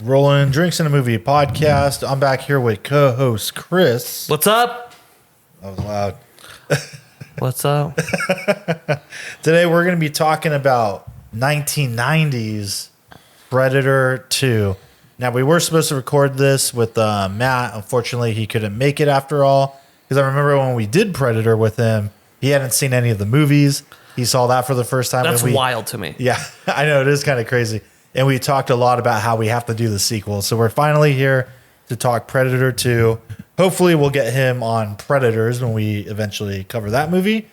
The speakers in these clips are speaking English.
Rolling Drinks in a Movie podcast. I'm back here with co-host Chris. What's up? That was loud. What's up? Today we're going to be talking about 1990s Predator 2. Now, we were supposed to record this with Matt. Unfortunately, he couldn't make it after all. Because I remember when we did Predator with him, he hadn't seen any of the movies. He saw that for the first time. That's wild to me. Yeah, I know. It is kind of crazy. And we talked a lot about how we have to do the sequel. So we're finally here to talk Predator 2. Hopefully we'll get him on Predators when we eventually cover that movie.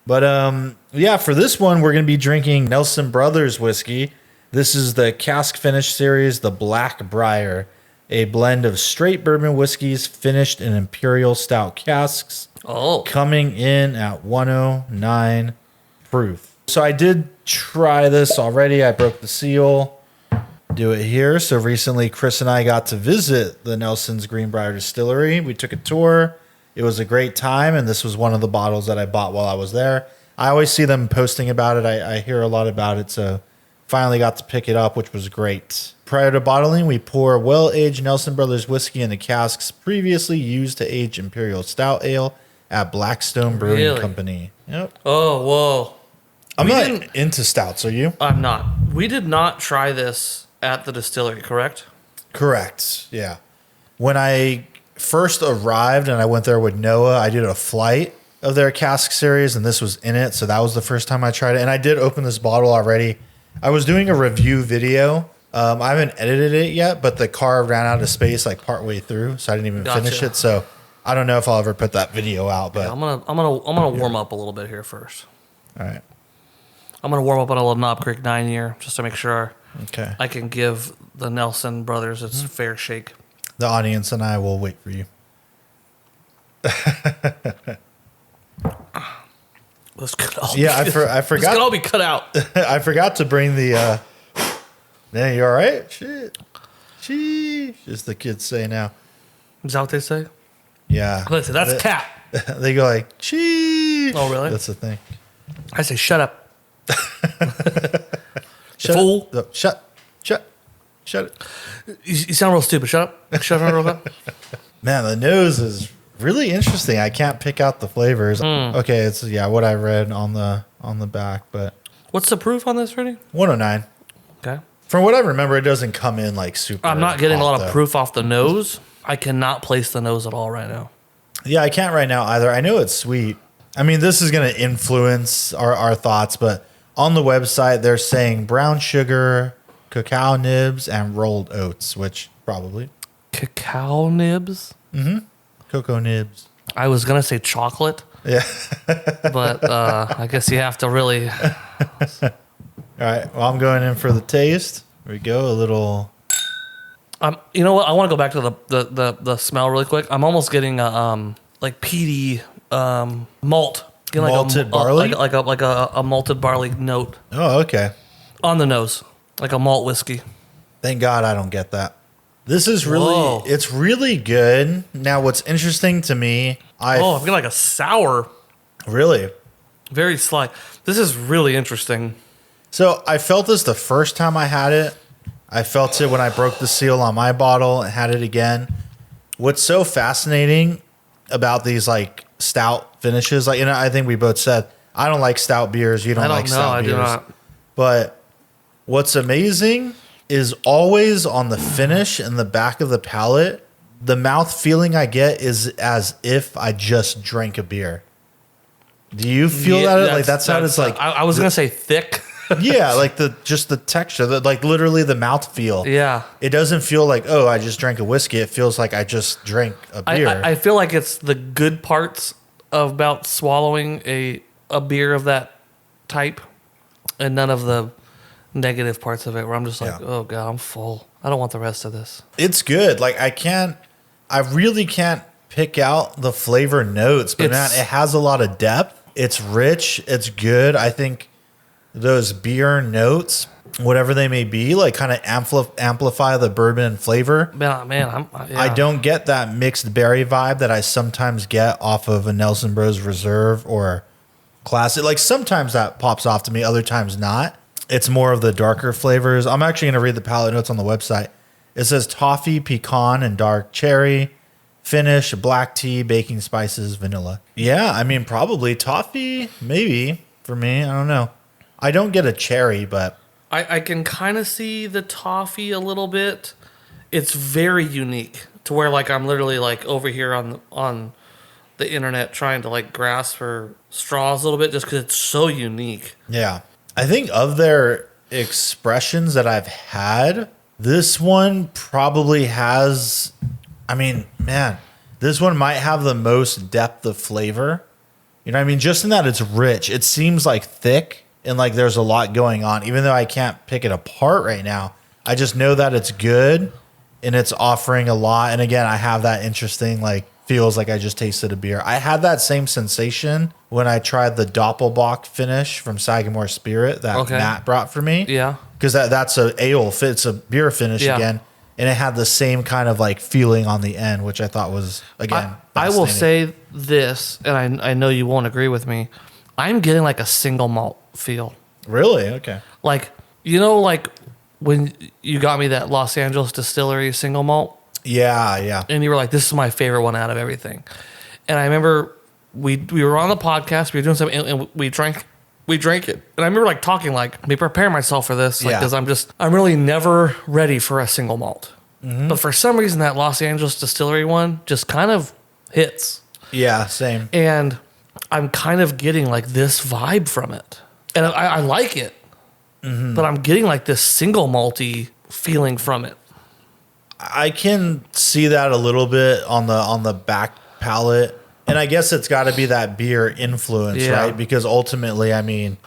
But yeah, for this one, we're going to be drinking Nelson Bros whiskey. This is the cask finish series, the Black Brier, a blend of straight bourbon whiskeys finished in imperial stout casks. Oh. Coming in at 109 proof. So I did try this already. I broke the seal. Do it here. So recently, Chris and I got to visit the Nelson's Greenbrier Distillery. We took a tour. It was a great time, and this was one of the bottles that I bought while I was there. I always see them posting about it. I hear a lot about it, so finally got to pick it up, which was great. Prior to bottling, we pour well-aged Nelson Brothers whiskey into casks previously used to age Imperial Stout Ale at Blackstone Brewing Company. Yep. Oh, whoa. I'm not into stouts, are you? I'm not. We did not try this at the distillery, correct? Correct, yeah. When I first arrived and I went there with Noah, I did a flight of their cask series, and this was in it, so that was the first time I tried it. And I did open this bottle already. I was doing a review video. I haven't edited it yet, but the car ran out of space like partway through, so I didn't even finish it. So I don't know if I'll ever put that video out. But yeah, I'm gonna warm up a little bit here first. All right. I'm gonna warm up on a little Knob Creek 9-year just to make sure Okay. I can give the Nelson Brothers its fair shake. The audience and I will wait for you. This could all Yeah, be, I forgot. This could all be cut out. I forgot to bring the. Man, you all right? Shit. Sheesh, as the kids say now. Is that what they say? Yeah. Listen, that's cat. They go like, sheesh. Oh, really? That's the thing. I say, shut up. Shut Fool. up. Shut it. You sound real stupid. Shut up. Shut up real quick. Man, the nose is really interesting. I can't pick out the flavors. Okay, it's what I read on the back, but What's the proof on this, Freddie? 109. Okay. From what I remember, it doesn't come in like super. I'm not getting a lot hot, of proof off the nose. I cannot place the nose at all right now. Yeah, I can't right now either. I know it's sweet. I mean, this is going to influence our thoughts, but on the website, they're saying brown sugar, cacao nibs, and rolled oats, which probably. Cacao nibs? Mm-hmm. Cocoa nibs. I was going to say chocolate. Yeah. But I guess you have to really... All right. Well, I'm going in for the taste. Here we go. A little... you know what? I want to go back to the smell really quick. I'm almost getting a like peaty malt. Getting Malted barley? Like a malted barley note Oh, okay. on the nose. Like a malt whiskey. Thank God I don't get that. This is really... Whoa. It's really good. Now, what's interesting to me... I've got like a sour... Really? Very slight. This is really interesting. So I felt this the first time I had it. I felt it when I broke the seal on my bottle and had it again. What's so fascinating about these like stout finishes, like, I think we both said, I don't like stout beers. You don't like stout beers. I do not. But what's amazing is always on the finish in the back of the palate, the mouth feeling I get is as if I just drank a beer. Do you feel that? Like that's how it's like. I was gonna say thick. Yeah, like the texture, like literally the mouth feel. Yeah, it doesn't feel like, oh, I just drank a whiskey. It feels like I just drank a beer. I feel like it's the good parts about swallowing a beer of that type, and none of the negative parts of it. Where I'm just like, oh god, I'm full. I don't want the rest of this. It's good. Like I really can't pick out the flavor notes, but man, it has a lot of depth. It's rich. It's good. I think those beer notes, whatever they may be, like kind of amplify the bourbon flavor. Man, I don't get that mixed berry vibe that I sometimes get off of a Nelson Bros Reserve or Classic. Like sometimes that pops off to me, other times not. It's more of the darker flavors. I'm actually going to read the palate notes on the website. It says toffee, pecan, and dark cherry. Finish, black tea, baking spices, vanilla. Yeah, I mean, probably toffee, maybe, for me. I don't know. I don't get a cherry, but... I can kind of see the toffee a little bit. It's very unique to where, like, I'm literally, like, over here on the internet trying to, like, grasp for straws a little bit just because it's so unique. Yeah. I think of their expressions that I've had, this one probably has... I mean, man, this one might have the most depth of flavor. You know what I mean? Just in that it's rich. It seems like thick and like there's a lot going on. Even though I can't pick it apart right now, I just know that it's good and it's offering a lot. And again, I have that interesting, like, feels like I just tasted a beer. I had that same sensation when I tried the Doppelbock finish from Sagamore Spirit that Matt brought for me. Yeah. Because that's a ale, it's a beer finish again. And it had the same kind of like feeling on the end, which I thought was, again, I will say this, and I know you won't agree with me. I'm getting like a single malt feel. Really? Okay. Like, you know, like when you got me that Los Angeles Distillery single malt? Yeah, yeah. And you were like, this is my favorite one out of everything. And I remember we were on the podcast, we were doing something, and we drank it. And I remember like talking like, let me prepare myself for this. Like, because I'm really never ready for a single malt. Mm-hmm. But for some reason that Los Angeles Distillery one just kind of hits. Yeah, same. And I'm kind of getting like this vibe from it. And I like it. Mm-hmm. But I'm getting like this single malty feeling from it. I can see that a little bit on the back palate. And I guess it's got to be that beer influence, right? Because ultimately, I mean,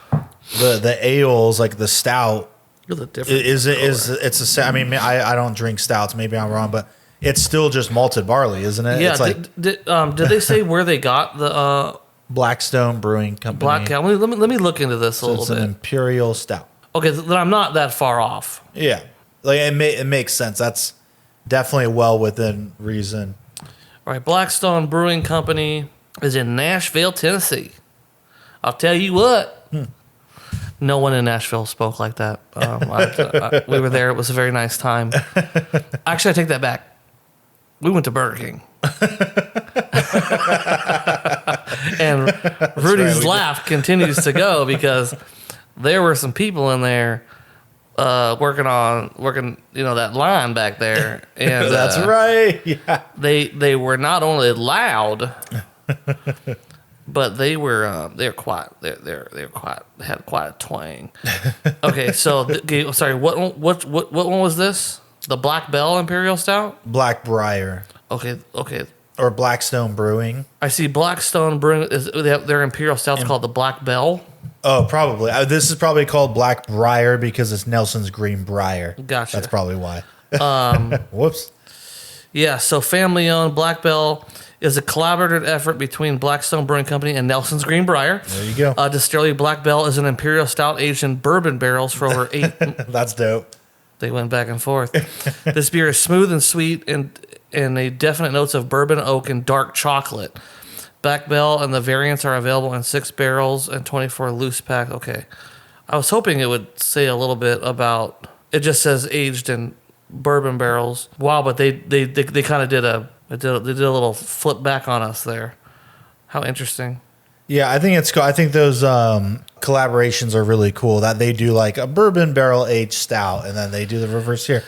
the ales, like the stout, I mean, I don't drink stouts. Maybe I'm wrong, but it's still just malted barley, isn't it? Yeah. It's like, did they say where they got the Blackstone Brewing Company? Let me look into this a little bit. It's an imperial stout. Okay, then I'm not that far off. Yeah, like it makes sense. That's definitely well within reason. All right, Blackstone Brewing Company is in Nashville, Tennessee. I'll tell you what. No one in Nashville spoke like that. We were there. It was a very nice time. Actually, I take that back. We went to Burger King. And Rudy's laugh continues to go because there were some people in there working, that line back there, and that's right. Yeah, they were not only loud, but they had quite a twang. Okay, so sorry, what one was this? The Black Bell Imperial Stout? Black Brier. Okay. Or Blackstone Brewing. I see Blackstone Brewing. Their Imperial Stout's called the Black Bell. Oh, probably. This is probably called Black Brier because it's Nelson's Green Brier. Gotcha. That's probably why. Whoops. Yeah, so family-owned. Black Bell is a collaborative effort between Blackstone Brewing Company and Nelson's Green Brier. There you go. Distillery Black Bell is an imperial stout aged in bourbon barrels for over 8... That's dope. They went back and forth. This beer is smooth and sweet and a definite notes of bourbon, oak, and dark chocolate. Black Bell and the variants are available in 6 barrels and 24 loose pack. Okay. I was hoping it would say a little bit about... It just says aged in bourbon barrels. Wow, but they kind of did a little flip back on us there. How interesting. Yeah, I think it's cool. I think those collaborations are really cool that they do like a bourbon barrel aged stout and then they do the reverse here.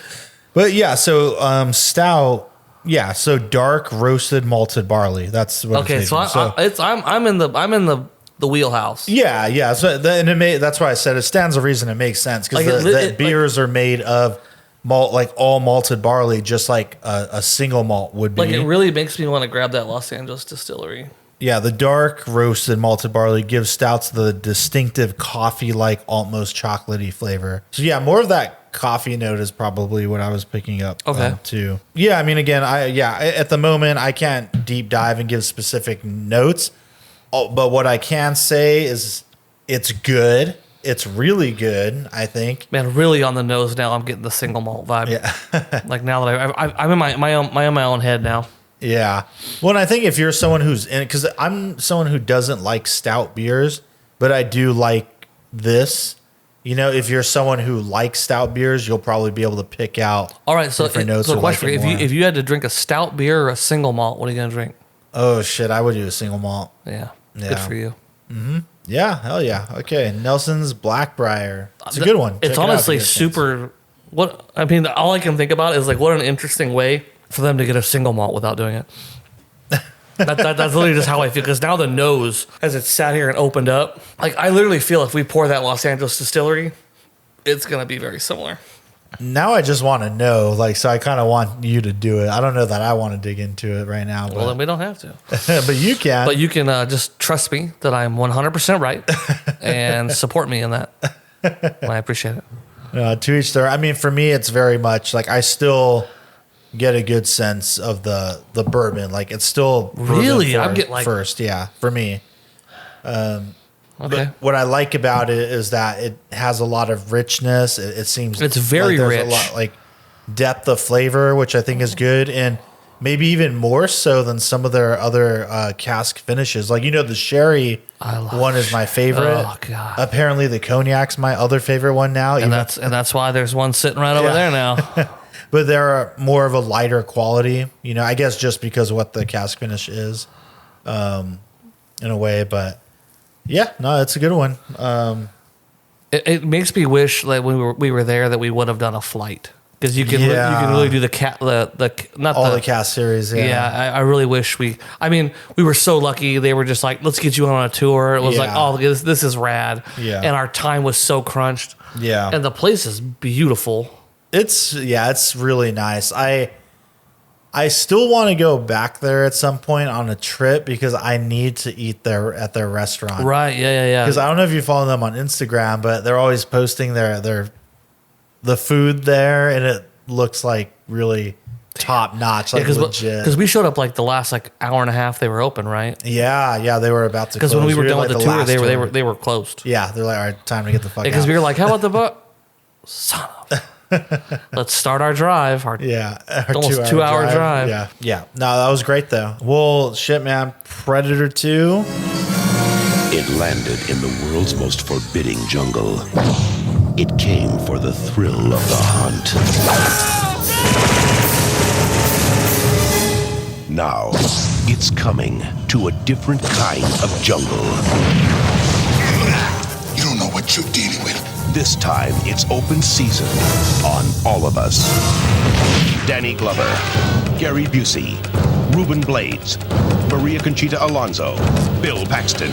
But yeah, so stout, yeah, so dark roasted malted barley. That's what okay, it's making. I'm in the wheelhouse. Yeah. So that's why I said it stands to reason. It makes sense because the beers are made of malt, like all malted barley, just like a single malt would be. Like it really makes me want to grab that Los Angeles Distillery. Yeah, the dark roasted malted barley gives stouts the distinctive coffee-like, almost chocolatey flavor. So yeah, more of that coffee note is probably what I was picking up too. Yeah, I mean, again, at the moment I can't deep dive and give specific notes, but what I can say is it's good. It's really good, I think. Man, really on the nose now. I'm getting the single malt vibe. Yeah, like now that I'm in my own head now. Yeah. Well, and I think if you're someone who's in it, because I'm someone who doesn't like stout beers, but I do like this. if you're someone who likes stout beers, you'll probably be able to pick out. All right, so different notes. so question: if you had to drink a stout beer or a single malt, what are you gonna drink? Oh shit, I would do a single malt. Yeah. Good for you. Mm-hmm. Yeah, hell yeah. Okay, Nelson's Black Brier. It's a good one. It's honestly super. All I can think about is like what an interesting way for them to get a single malt without doing it. That's literally just how I feel. Because now the nose, as it sat here and opened up, like I literally feel if we pour that Los Angeles distillery, it's gonna be very similar. Now I just want to know, so I kind of want you to do it. I don't know that I want to dig into it right now. Well, then we don't have to. But you can. But you can just trust me that I'm 100% right and support me in that. I appreciate it. To each their. I mean, for me, it's very much like I still get a good sense of the bourbon. Like it's still really. I'm getting first, yeah, for me. Okay. But what I like about it is that it has a lot of richness. It seems it's very like rich. A lot, like depth of flavor, which I think is good, and maybe even more so than some of their other cask finishes. Like the sherry one is my favorite. Oh god! Apparently the cognac's my other favorite one now, and that's why there's one sitting right over there now. But they're more of a lighter quality. I guess just because of what the cask finish is, in a way, but. Yeah, no, it's a good one. It makes me wish like when we were there that we would have done a flight because you can really do the cast series. Yeah, I really wish we were so lucky. They were just like, let's get you on a tour. It was like, oh, this is rad. Yeah, and our time was so crunched. Yeah, and the place is beautiful. It's really nice. I still want to go back there at some point on a trip because I need to eat at their restaurant. Right? Yeah. Because I don't know if you follow them on Instagram, but they're always posting the food there, and it looks like really top notch, like legit. Because we showed up like the last hour and a half they were open, right? Yeah, they were about to. Because when we were done with the tour, they were closed. Yeah, they're like, all right, time to get the fuck out. Because we were like, how about the boat? Son of. Let's start our drive. Our almost 2 hour drive. Yeah. No, that was great though. Well, shit, man. Predator 2. It landed in the world's most forbidding jungle. It came for the thrill of the hunt. Now, it's coming to a different kind of jungle. You don't know what you're dealing with. This time, it's open season on all of us. Danny Glover, Gary Busey, Ruben Blades, Maria Conchita Alonso, Bill Paxton.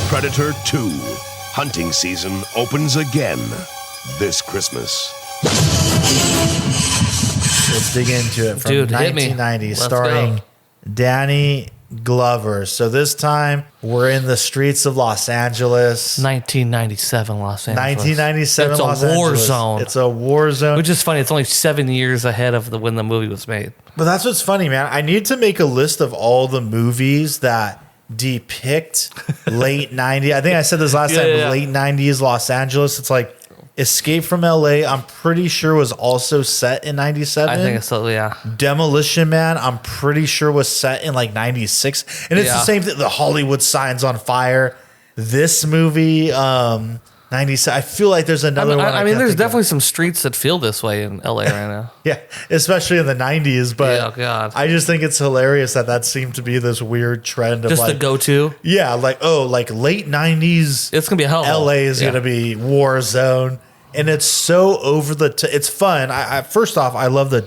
Predator 2. Hunting season opens again this Christmas. Let's dig into it from Dude, 1990, starring Danny Glover. So this time we're in the streets of Los Angeles. 1997 Los Angeles. 1997 It's Los a war Angeles. zone. It's a war zone. Which is funny. It's only 7 years ahead of when the movie was made. But that's what's funny, man. I need to make a list of all the movies that depict late 90s. I think I said this last time. Yeah. Late 90s Los Angeles. It's like Escape from LA, I'm pretty sure was also set in 97. I think so, yeah. Demolition Man, I'm pretty sure was set in 96. And it's the same thing. The Hollywood Signs on Fire. This movie, 97. I feel like there's another one. I mean, there's definitely some streets that feel this way in LA right now. Yeah, especially in the 90s. But oh, God. I just think it's hilarious that seemed to be this weird trend of just the go-to. Yeah, late 90s. It's going to be a hell. LA is going to be war zone. And it's so over the it's fun. I first off, I love the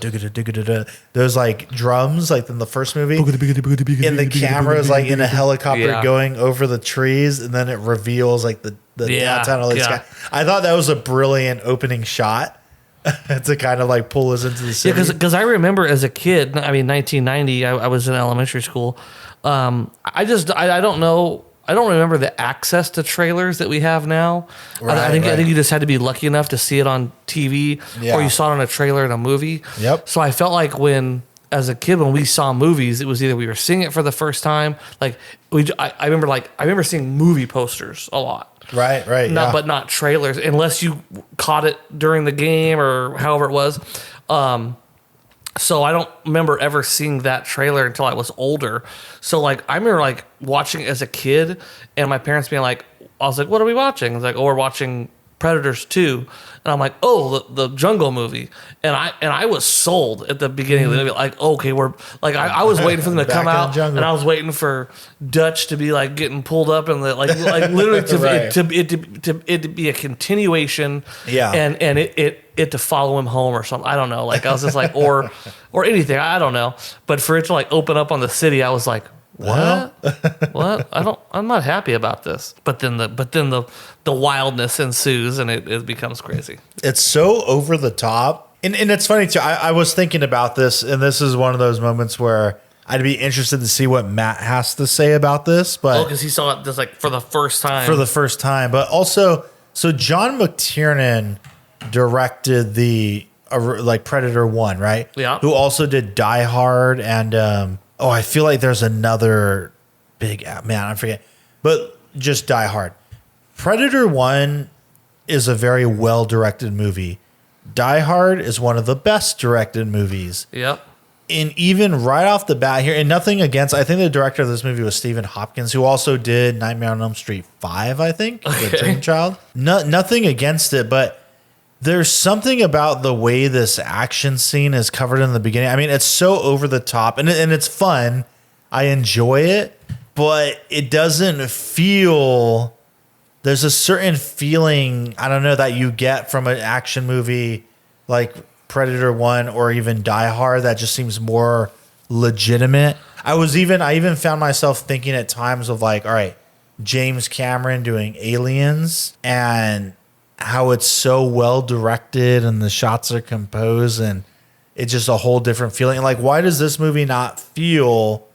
those drums in the first movie. And the camera is in a helicopter going over the trees, and then it reveals the downtown LA sky. I thought that was a brilliant opening shot to kind of pull us into the city. Yeah, because I remember as a kid, 1990, I was in elementary school. I don't know. I don't remember the access to trailers that we have now. Right, I think you just had to be lucky enough to see it on TV or you saw it on a trailer in a movie. Yep. So I felt like as a kid, when we saw movies, it was either we were seeing it for the first time. I remember seeing movie posters a lot. Right. But not trailers, unless you caught it during the game or however it was. So I don't remember ever seeing that trailer until I was older. So I remember watching it as a kid and my parents being like, I was like, what are we watching? It's like, oh, we're watching Predators 2. And I'm like, oh, the jungle movie. And I was sold at the beginning of the movie. Like, okay, we're like, I was waiting for them to come out, and I was waiting for Dutch to be like getting pulled up, and like literally to be a continuation. Yeah. And it to follow him home or something. I don't know. Like I was just like, or anything. I don't know. But for it to like open up on the city, I was like, what? What? I'm not happy about this. But then the wildness ensues, and it becomes crazy. It's so over the top. And it's funny too. I was thinking about this, and this is one of those moments where I'd be interested to see what Matt has to say about this. But because he saw it just like for the first time. But also, so John McTiernan directed the like Predator 1, right? Yeah. Who also did Die Hard and I feel like there's another big man, I forget. But just Die Hard. Predator 1 is a very well-directed movie. Die Hard is one of the best directed movies. Yep. And even right off the bat here, and nothing against, I think the director of this movie was Stephen Hopkins, who also did Nightmare on Elm Street 5, I think, with Dream Child. Nothing against it, but there's something about the way this action scene is covered in the beginning. I mean, it's so over the top, and it's fun. I enjoy it, but it doesn't feel... There's a certain feeling, I don't know, that you get from an action movie like Predator 1 or even Die Hard that just seems more legitimate. I even found myself thinking at times of like, all right, James Cameron doing Aliens and how it's so well directed and the shots are composed and it's just a whole different feeling. Like, why does this movie not feel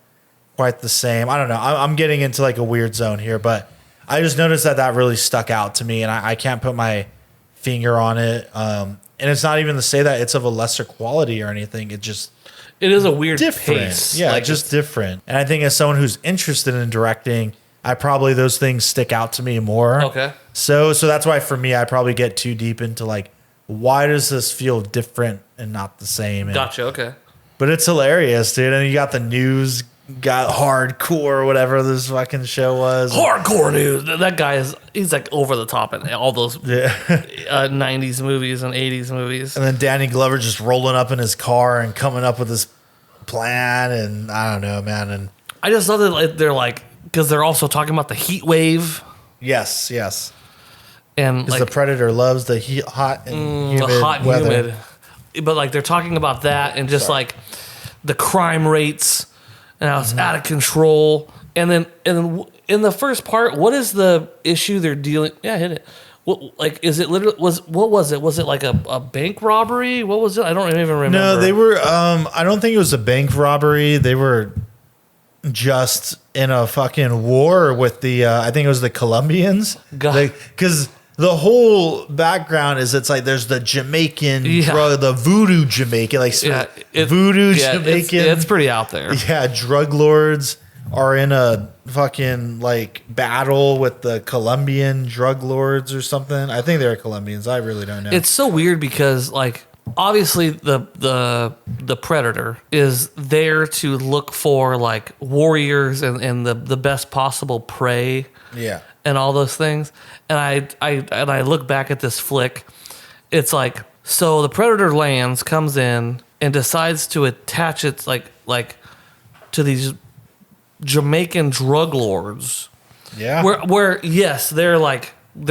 quite the same? I don't know. I'm getting into like a weird zone here, but I just noticed that really stuck out to me, and I can't put my finger on it. And it's not even to say that it's of a lesser quality or anything. It is a weird different pace. Yeah, like just different. And I think as someone who's interested in directing, those things stick out to me more. Okay. So that's why for me, I probably get too deep into like, why does this feel different and not the same? And, gotcha. Okay. But it's hilarious, dude. And you got the news, got hardcore, whatever this fucking show was. Hardcore news. That guy he's like over the top in all those 90s movies and 80s movies. And then Danny Glover just rolling up in his car and coming up with this plan. And I don't know, man. And I just love that they're like, because they're also talking about the heat wave. Yes. And because like, the Predator loves the hot and humid weather. But like they're talking about that and just like the crime rates and how it's out of control. And then in the first part, what is the issue they're dealing? Yeah, hit it. What, like, is it literally what was it? Was it like a bank robbery? What was it? I don't even remember. No, they were. I don't think it was a bank robbery. They were just in a fucking war with the. I think it was the Colombians. Because the whole background is it's like there's the Jamaican drug, the voodoo Jamaican, like voodoo Jamaican. It's pretty out there. Yeah, drug lords are in a fucking like battle with the Colombian drug lords or something. I think they're Colombians. I really don't know. It's so weird because like obviously the Predator is there to look for like warriors and the best possible prey. Yeah. And all those things. And I look back at this flick. It's like, so the Predator lands, comes in, and decides to attach its like to these Jamaican drug lords. Yeah. Where yes, they're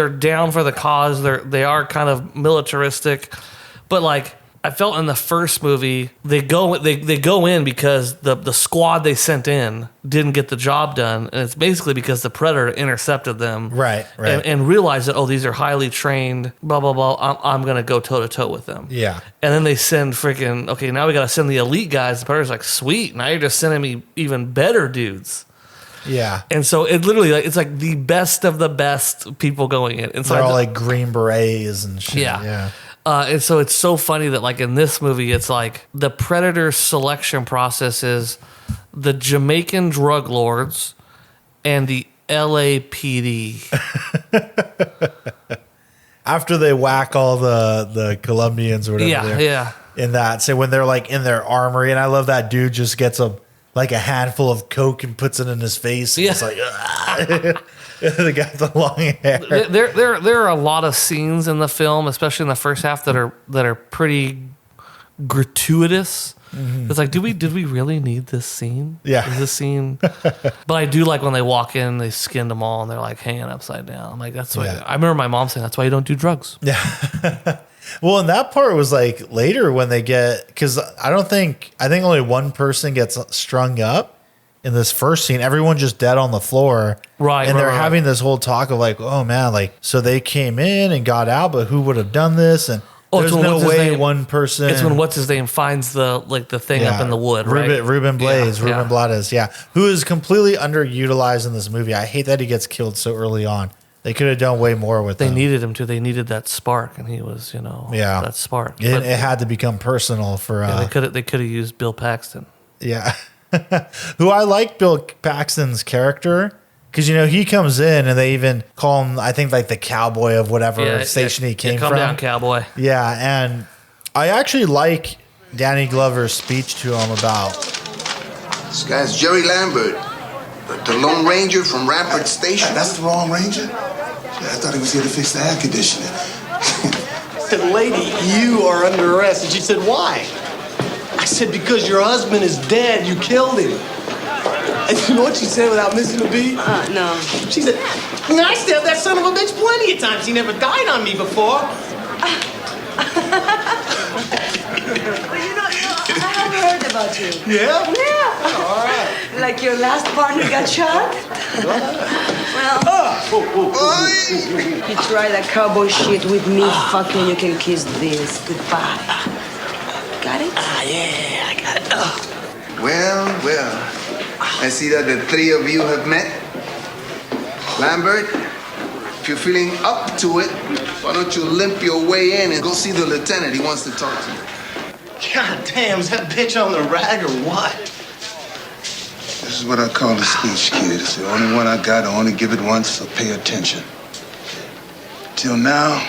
down for the cause. They are kind of militaristic, but like I felt in the first movie they go in because the squad they sent in didn't get the job done, and it's basically because the Predator intercepted them, right, and realized that these are highly trained, blah blah blah. I'm gonna go toe to toe with them, yeah. And then they send now we gotta send the elite guys. The Predator's like, sweet, now you're just sending me even better dudes. Yeah. And so it literally it's like the best of the best people going in. And so they're all like Green Berets and shit. Yeah. And so it's so funny that like in this movie, it's like the Predator selection process is the Jamaican drug lords and the LAPD. After they whack all the Colombians or whatever. Yeah. In that. So when they're like in their armory, and I love that dude just gets a like a handful of Coke and puts it in his face. And it's like, the guy with the long hair. There are a lot of scenes in the film, especially in the first half, that are pretty gratuitous. It's like, did we really need this scene? Yeah. Is this scene? But I do like when they walk in, they skinned them all, and they're like hanging upside down. I'm like, that's why. I remember my mom saying, that's why you don't do drugs. Yeah. Well, and that part was like later when they get, because I think only one person gets strung up in this first scene. Everyone's just dead on the floor. Right. And they're having this whole talk of like, oh man, like, so they came in and got out, but who would have done this? And there's no way one person. It's when what's his name finds the thing up in the wood, right? Ruben Blades, Ruben Blades, who is completely underutilized in this movie. I hate that he gets killed so early on. They could have done way more with him. They needed him to. They needed that spark, and he was, that spark. It had to become personal for. They could have used Bill Paxton. Yeah, who I like Bill Paxton's character. Because, he comes in and they even call him, I think, like the cowboy of whatever station he came from. Come down, cowboy. Yeah, and I actually like Danny Glover's speech to him about... This guy's Jerry Lambert, the Lone Ranger from Rampart Station. That's the wrong Ranger? I thought he was here to fix the air conditioning. I said, lady, you are under arrest. And she said, why? I said, because your husband is dead. You killed him. And you know what she said without missing a beat? No. She said, I stabbed that son of a bitch plenty of times. He never died on me before. I have heard about you. Yeah? Yeah. All right. Like your last partner got shot? Well, you try that cowboy shit with me, fucking, you can kiss this. Goodbye. Got it? Yeah, I got it. Well. I see that the three of you have met. Lambert, if you're feeling up to it, why don't you limp your way in and go see the lieutenant? He wants to talk to you. God damn, is that bitch on the rag or what? This is what I call a speech, kid. It's the only one I got. I only give it once, so pay attention. Till now,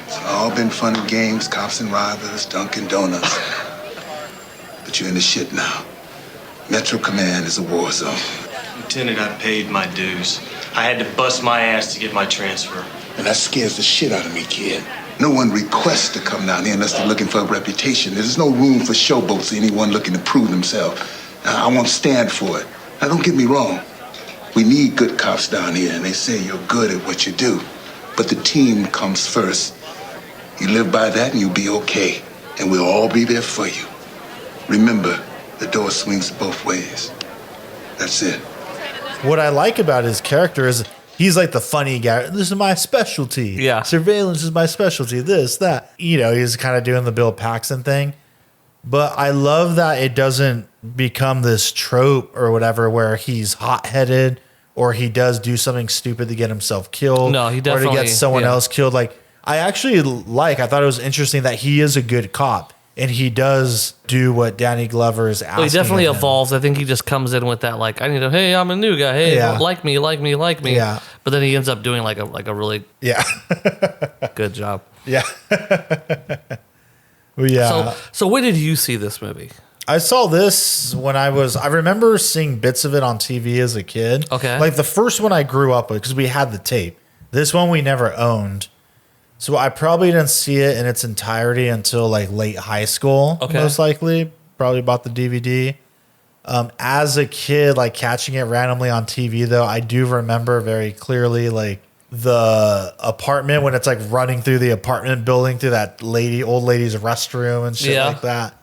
it's all been fun and games, cops and robbers, Dunkin' Donuts. But you're in the shit now. Metro Command is a war zone. Lieutenant, I paid my dues. I had to bust my ass to get my transfer. And that scares the shit out of me, kid. No one requests to come down here unless they're looking for a reputation. There's no room for showboats or anyone looking to prove themselves. Now, I won't stand for it. Now, don't get me wrong. We need good cops down here, and they say you're good at what you do. But the team comes first. You live by that, and you'll be okay. And we'll all be there for you. Remember, the door swings both ways. That's it. What I like about his character is he's like the funny guy. This is my specialty. Yeah. Surveillance is my specialty. This, that. He's kind of doing the Bill Paxton thing. But I love that it doesn't become this trope or whatever where he's hot-headed or he does do something stupid to get himself killed. No, he definitely... Or to get someone else killed. Like, I thought it was interesting that he is a good cop. And he does do what Danny Glover is asking. Well, he definitely evolves. I think he just comes in with that, like, hey, I'm a new guy. Hey, like me. Yeah. But then he ends up doing like a really good job. Yeah. Well, yeah. So when did you see this movie? I saw this when I remember seeing bits of it on TV as a kid. Okay. Like the first one I grew up with because we had the tape. This one we never owned. So I probably didn't see it in its entirety until like late high school, most likely. Probably bought the DVD. As a kid, like catching it randomly on TV, though, I do remember very clearly like the apartment when it's like running through the apartment building through that old lady's restroom and shit like that.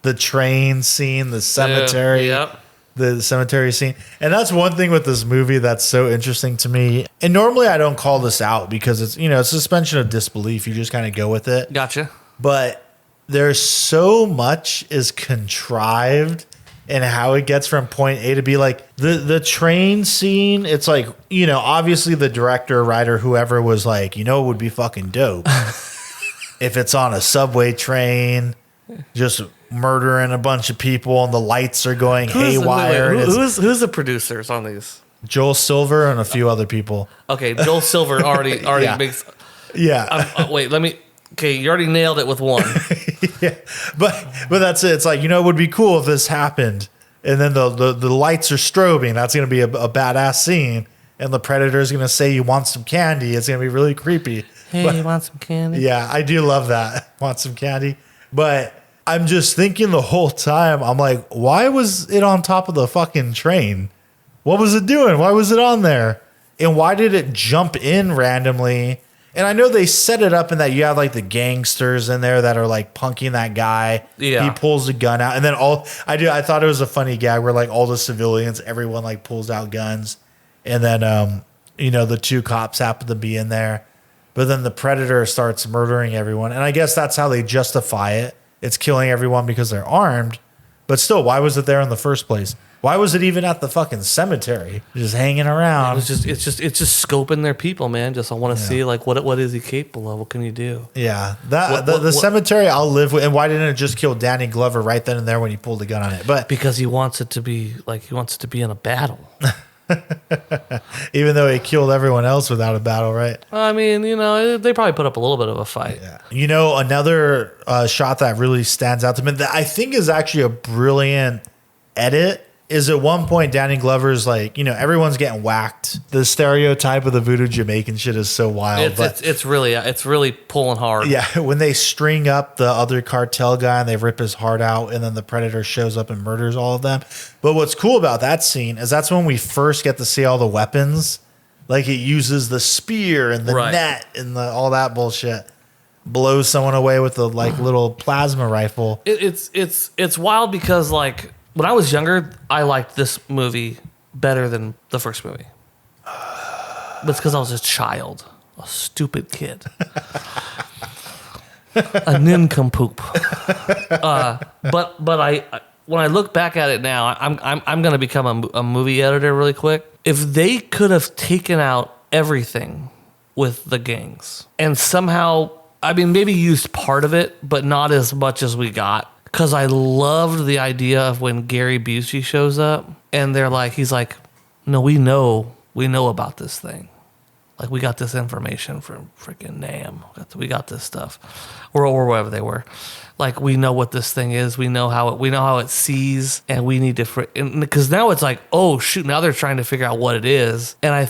The train scene, the cemetery. The cemetery scene. And that's one thing with this movie that's so interesting to me. And normally I don't call this out because it's, it's suspension of disbelief. You just kind of go with it. Gotcha. But there's so much is contrived in how it gets from point A to B. Like the train scene, it's like, obviously the director, writer, whoever was like, it would be fucking dope if it's on a subway train, just murdering a bunch of people and the lights are going haywire. Who's the producers on these? Joel Silver and a few other people. Okay, Joel Silver already makes. Yeah. Wait, you already nailed it with one. Yeah, but that's it. It's like, it would be cool if this happened, and then the lights are strobing. That's going to be a badass scene, and the predator is going to say, "You want some candy?" It's going to be really creepy. Hey, you want some candy? Yeah, I do love that. Want some candy? But I'm just thinking the whole time, I'm like, why was it on top of the fucking train? What was it doing? Why was it on there? And why did it jump in randomly? And I know they set it up in that you have like the gangsters in there that are like punking that guy. Yeah. He pulls the gun out. And then I thought it was a funny gag where like all the civilians, everyone like pulls out guns. And then, the two cops happen to be in there. But then the predator starts murdering everyone. And I guess that's how they justify it. It's killing everyone because they're armed. But still, why was it there in the first place? Why was it even at the fucking cemetery, just hanging around? It's just scoping their people, man. Just I want to see like what is he capable of? What can you do? Yeah, the cemetery I'll live with. And why didn't it just kill Danny Glover right then and there when he pulled the gun on it? But because he wants it to be in a battle. Even though he killed everyone else without a battle, right? I mean, they probably put up a little bit of a fight. Yeah. Another shot that really stands out to me that I think is actually a brilliant edit is at one point Danny Glover's like, everyone's getting whacked. The stereotype of the voodoo Jamaican shit is so wild. It's really pulling hard. Yeah, when they string up the other cartel guy and they rip his heart out, and then the predator shows up and murders all of them. But what's cool about that scene is that's when we first get to see all the weapons. Like it uses the spear and the net and all that bullshit. Blows someone away with the like little plasma rifle. It's wild because like when I was younger, I liked this movie better than the first movie. But it's because I was a child, a stupid kid, a nincompoop. But I when I look back at it now, I'm going to become a movie editor really quick. If they could have taken out everything with the gangs and somehow, I mean, maybe used part of it, but not as much as we got. Because I loved the idea of when Gary Busey shows up and he's like, no, we know about this thing. Like, we got this information from freaking NAM. We got this stuff. Or wherever they were. Like, we know what this thing is. We know how it sees, and we need to... Because now it's like, oh, shoot, now they're trying to figure out what it is. And I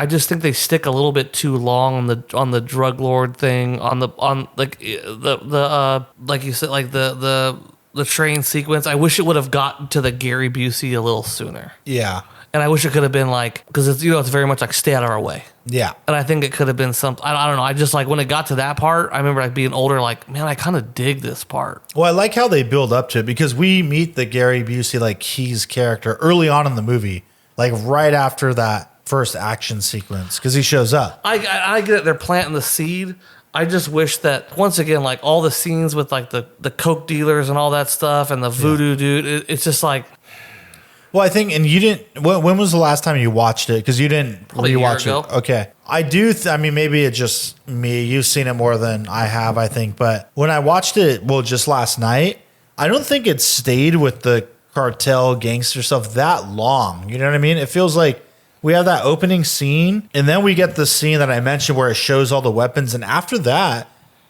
just think they stick a little bit too long on the drug lord thing, like you said, like the train sequence. I wish it would have gotten to the Gary Busey a little sooner. Yeah. And I wish it could have been like, because it's very much like stay out of our way. Yeah. And I think it could have been something. I don't know. I just like when it got to that part, I remember like being older, like, man, I kind of dig this part. Well, I like how they build up to it because we meet the Gary Busey, like Keys character early on in the movie, like right after that first action sequence because he shows up. I get it. They're planting the seed. I just wish that once again, like all the scenes with like the coke dealers and all that stuff and the voodoo dude, it's just like. Well, I think, and you didn't. When was the last time you watched it? Because you didn't rewatch it. Okay, I do. I mean, maybe it's just me. You've seen it more than I have, I think. But when I watched it, just last night, I don't think it stayed with the cartel gangster stuff that long. You know what I mean? It feels like. We have that opening scene, and then we get the scene that I mentioned where it shows all the weapons, and after that,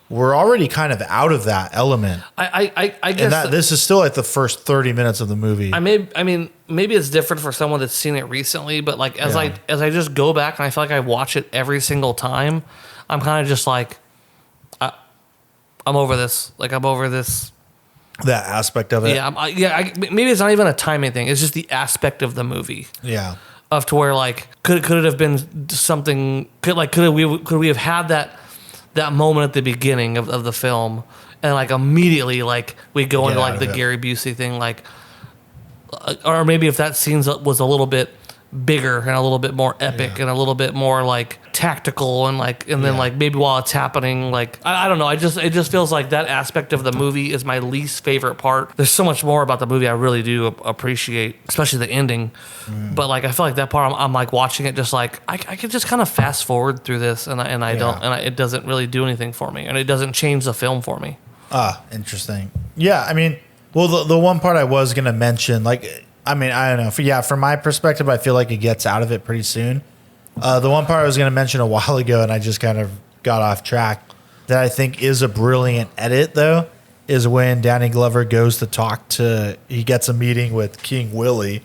we're already kind of out of that element. I guess and that this is still like the first 30 minutes of the movie. I mean, maybe it's different for someone that's seen it recently, but like as I just go back and I feel like I watch it every single time, I'm kind of just like, I'm over this. Like I'm over this. That aspect of it. Yeah, maybe it's not even a timing thing. It's just the aspect of the movie. Yeah. Of to where like could it have been something? Could we have had that moment at the beginning of the film, and like immediately like we go into like the Gary Busey thing, like, or maybe if that scene was a little bit bigger and a little bit more epic and a little bit more like tactical and then like maybe while it's happening, like I don't know, it just feels like that aspect of the movie is my least favorite part. There's so much more about the movie I really do appreciate, especially the ending. But like I feel like that part I'm like watching it just like I could just kind of fast forward through this and it doesn't really do anything for me and it doesn't change the film for me. Interesting. Yeah, I mean, well the one part I was gonna mention, like, I mean, I don't know. From my perspective, I feel like it gets out of it pretty soon. The one part I was going to mention a while ago, and I just kind of got off track, that I think is a brilliant edit, though, is when Danny Glover goes to he gets a meeting with King Willie,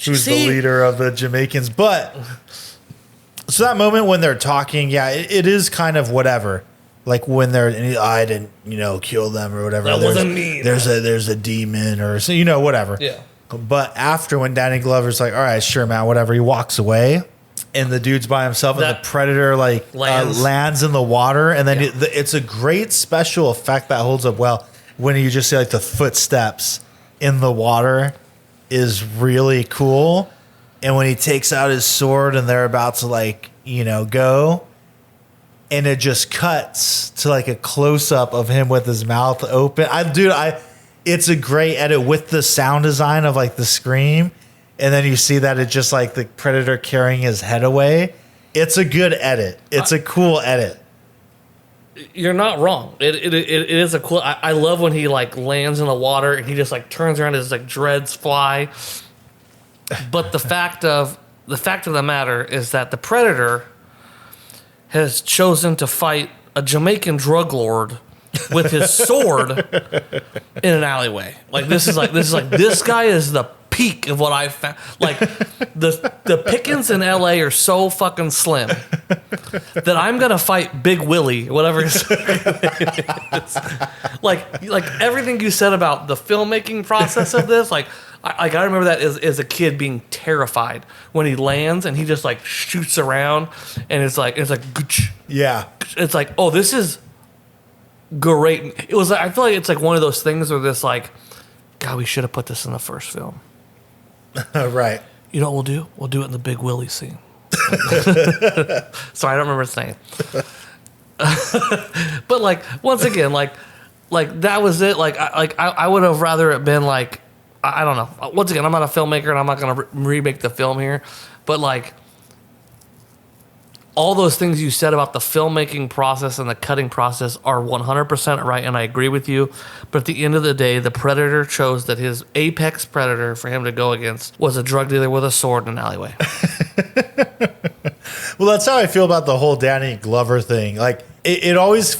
who's the leader of the Jamaicans. But so that moment when they're talking, it is kind of whatever. Like when I didn't, kill them or whatever. That wasn't me. There's a demon or so, whatever. Yeah. But after when Danny Glover's like, all right, sure, man, whatever, he walks away. And the dude's by himself, and the predator lands in the water, and then it's a great special effect that holds up well. When you just see like the footsteps in the water is really cool, and when he takes out his sword and they're about to go, and it just cuts to like a close up of him with his mouth open. It's a great edit with the sound design of like the scream. And then you see that it's just like the predator carrying his head away. It's a good edit. It's a cool edit. You're not wrong. It is a cool. I love when he like lands in the water and he just like turns around, his like dreads fly. But the fact of the matter is that the predator has chosen to fight a Jamaican drug lord with his sword in an alleyway. This guy is the peak of what I found. Like the pickings in LA are so fucking slim that I'm gonna fight Big Willie, whatever his name is. Like everything you said about the filmmaking process of this, I remember that as a kid being terrified when he lands and he just like shoots around and it's like yeah, it's like, oh, this is great. I feel like it's like one of those things where this like, God, we should have put this in the first film. Right. You know what we'll do? We'll do it in the Big Willie scene. Sorry, I don't remember his name. But like once again, like that was it. I would have rather it been like, I don't know. Once again, I'm not a filmmaker and I'm not going to remake the film here, but like all those things you said about the filmmaking process and the cutting process are 100% right, and I agree with you. But at the end of the day, the predator chose that his apex predator for him to go against was a drug dealer with a sword in an alleyway. Well, that's how I feel about the whole Danny Glover thing. Like, it always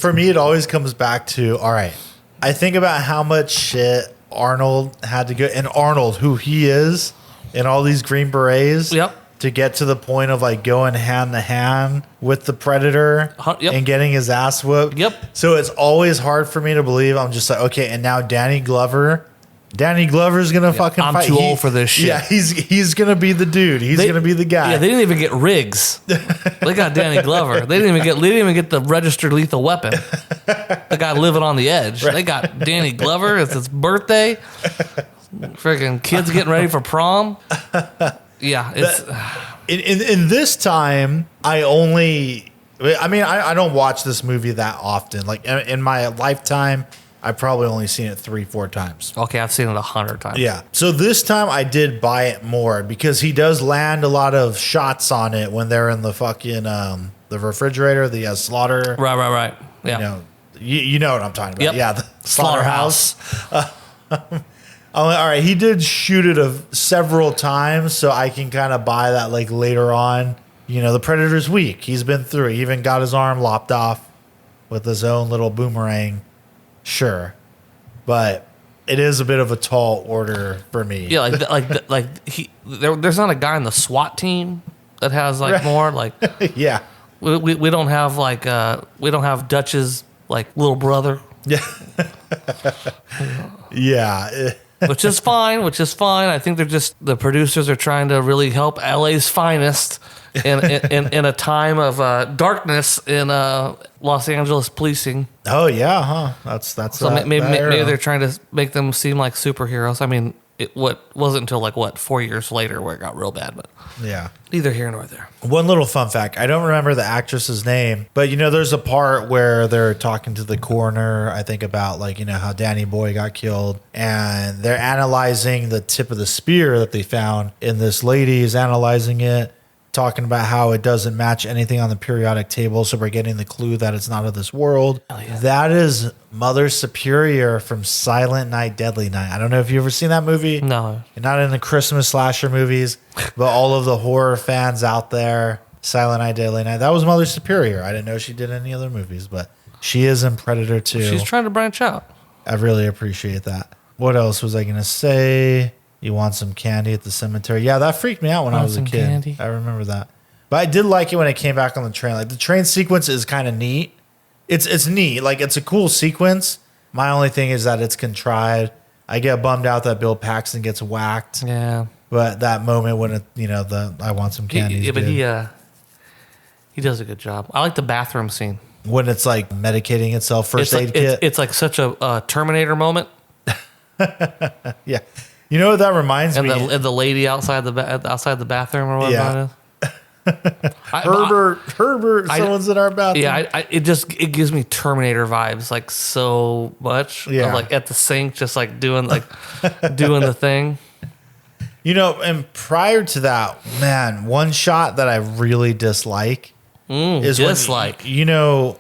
comes back to, all right, I think about how much shit Arnold had to go, and Arnold, who he is, and all these Green Berets. Yep. To get to the point of like going hand to hand with the predator and getting his ass whooped. Yep. So it's always hard for me to believe. I'm just like, okay, and now Danny Glover's gonna fucking fight. I'm too old for this shit. Yeah, he's gonna be the dude. He's gonna be the guy. Yeah, they didn't even get Riggs. They got Danny Glover. They didn't even get the registered lethal weapon. The guy living on the edge. Right. They got Danny Glover. It's his birthday. Freaking kids getting ready for prom. Yeah, it's in this time. I don't watch this movie that often. Like in my lifetime, I've probably only seen it 3-4 times. Okay, I've seen it 100 times. Yeah. So this time I did buy it more because he does land a lot of shots on it when they're in the fucking the refrigerator, the slaughter. Right. Yeah. You know what I'm talking about. Yep. Yeah, the slaughterhouse. All right, he did shoot it several times, so I can kind of buy that like later on. The Predator's weak. He's been through it. He even got his arm lopped off with his own little boomerang. Sure. But it is a bit of a tall order for me. Yeah, there's not a guy in the SWAT team that has like more like yeah. We don't have like we don't have Dutch's like little brother. Yeah. Yeah. Which is fine. I think the producers are trying to really help LA's finest in a time of darkness in Los Angeles policing. Oh yeah, huh? That's so maybe they're trying to make them seem like superheroes. I mean, it wasn't until 4 years later where it got real bad, but yeah, neither here nor there. One little fun fact: I don't remember the actress's name, but there's a part where they're talking to the coroner. I think about how Danny Boy got killed, and they're analyzing the tip of the spear that they found, and this lady is analyzing it, talking about how it doesn't match anything on the periodic table, so we're getting the clue that it's not of this world. Yeah. That is Mother Superior from Silent Night, Deadly Night. I don't know if you've ever seen that movie. No. Not in the Christmas slasher movies, but all of the horror fans out there, Silent Night, Deadly Night. That was Mother Superior. I didn't know she did any other movies, but She is in Predator 2. She's trying to branch out. I really appreciate that. What else was I going to say? You want some candy at the cemetery? Yeah, that freaked me out when I was a kid. Candy? I remember that. But I did like it when it came back on the train. Like the train sequence is kind of neat. It's neat. Like it's a cool sequence. My only thing is that it's contrived. I get bummed out that Bill Paxton gets whacked. Yeah. But that moment when I want some candy. Yeah, but he does a good job. I like the bathroom scene. When it's like medicating itself, first aid kit. It's like such a Terminator moment. Yeah. You know what that reminds me? And the lady outside the bathroom or whatever. Yeah. Herbert, someone's in our bathroom. Yeah, it gives me Terminator vibes like so much. Yeah, like at the sink, just like doing the thing. And prior to that, man, one shot that I really dislike is when